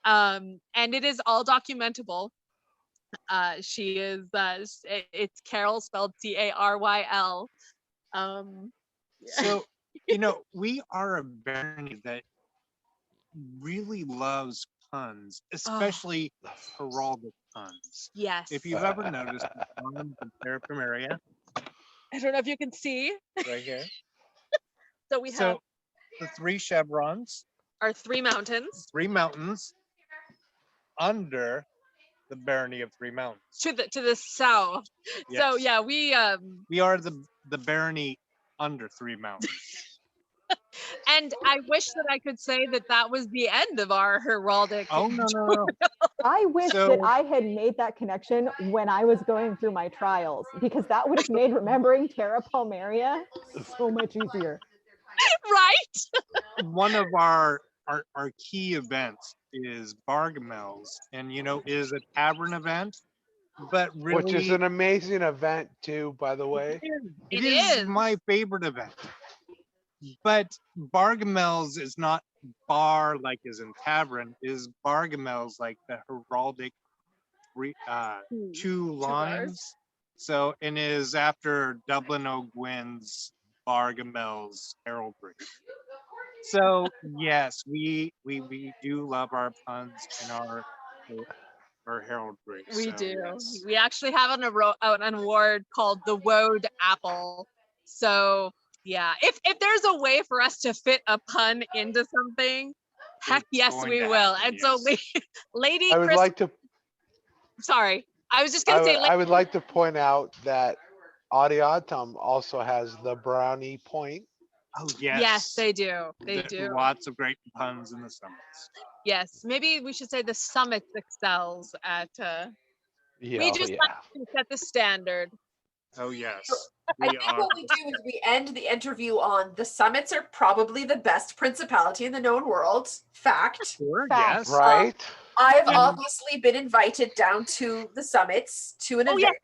And it is all documentable. She is, it's Carol spelled Caryl. So, we are a barony that really loves puns, especially heraldic puns. Yes. If you've ever noticed the pun of Terra Palmera, I don't know if you can see. right here. So we have the 3 chevrons, our 3 mountains. 3 mountains under the barony of 3 mountains. To the south. Yes. So yeah, we are the barony under 3 mountains. and I wish that I could say that was the end of our heraldic. Oh no. I wish that I had made that connection when I was going through my trials, because that would have made remembering Terra Palmera so much easier. Right. One of our key events is Bargamel's, and is a tavern event, but really, which is an amazing event too, by the way. It is my favorite event. But Bargamel's is not bar like is in tavern, is Bargamel's like the heraldic 2 lines. So, and is after Dublin O'Gwyn's Bargamel's heraldry. So yes, we do love our puns and our heraldry. We so, do. Yes. We actually have an award called the Woad Apple. So yeah, if there's a way for us to fit a pun into something, heck yes, we will. And so Lady I would Chris, like to sorry. I was just gonna say, I would like to point out that Audiatum also has the brownie point. Oh yes, they do. They There- do. Lots of great puns in the summits. Yes, maybe we should say the summit excels at. Yeah, We oh, just yeah. like to set the standard. Oh yes. I We think are. what we do is we end the interview on the summits are probably the best principality in the known world. Fact. Sure, Fact. yes. Right? I've And- obviously been invited down to the summits to an Oh, event.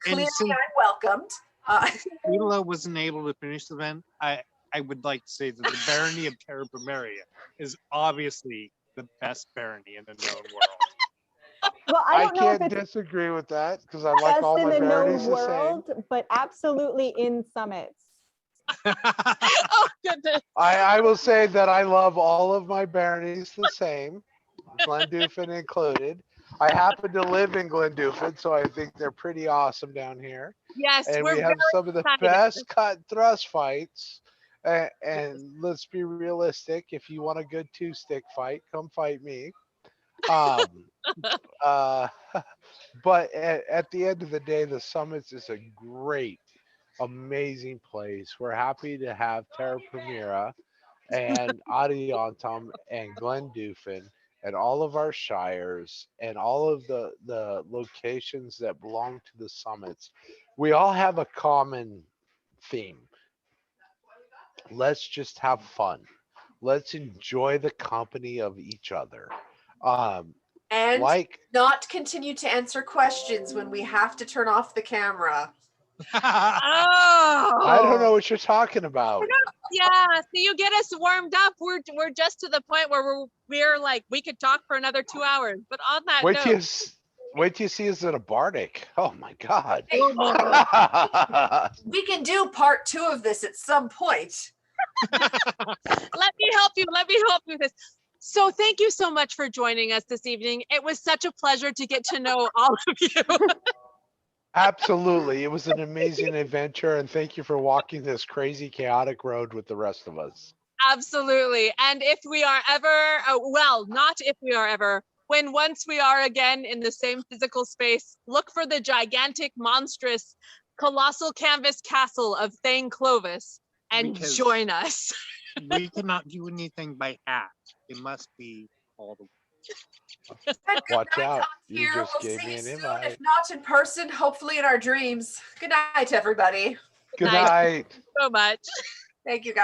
And Clearly, since I'm welcomed. Mila wasn't able to finish the event, I would like to say that the barony of Terra Primaria is obviously the best barony in the known world. Well, I I don't know if can't it's disagree with that because I like best all in my the baronies known the same. world, but absolutely in summits. Oh goodness. I will say that I love all of my baronies the same, Glendoofin included. I happen to live in Glendoofin, so I think they're pretty awesome down here. Yes, And we're we have some of the excited. best cut and thrust fights. And let's be realistic. If you want a good 2-stick fight, come fight me. Um, uh, but at the end of the day, the Summits is a great, amazing place. We're happy to have Terra Primera and Adiantum and Glendoofin and all of our shires and all of the locations that belong to the summits. We all have a common theme. Let's just have fun. Let's enjoy the company of each other. And Like not continue to answer questions when we have to turn off the camera. Oh. I don't know what you're talking about. Yeah, so you get us warmed up. We're just to the point where we're like we could talk for another 2 hours. But on that Wait note, till you, wait till you see us at a Bardic. Oh my God. We can do part 2 of this at some point. let me help you. Let me help you with this. So thank you so much for joining us this evening. It was such a pleasure to get to know all of you. Absolutely. It was an amazing adventure. And thank you for walking this crazy, chaotic road with the rest of us. Absolutely. And if we are ever, well, not if we are ever, when once we are again in the same physical space, look for the gigantic, monstrous, colossal canvas castle of Thane Clovis and Because- join us. We cannot do anything by hat. It must be all the Good Watch night out. on You here. just We'll gave see me you an soon, invite. if not in person, hopefully in our dreams. Good night, everybody. Good Nice. night. So much. Thank you, guys.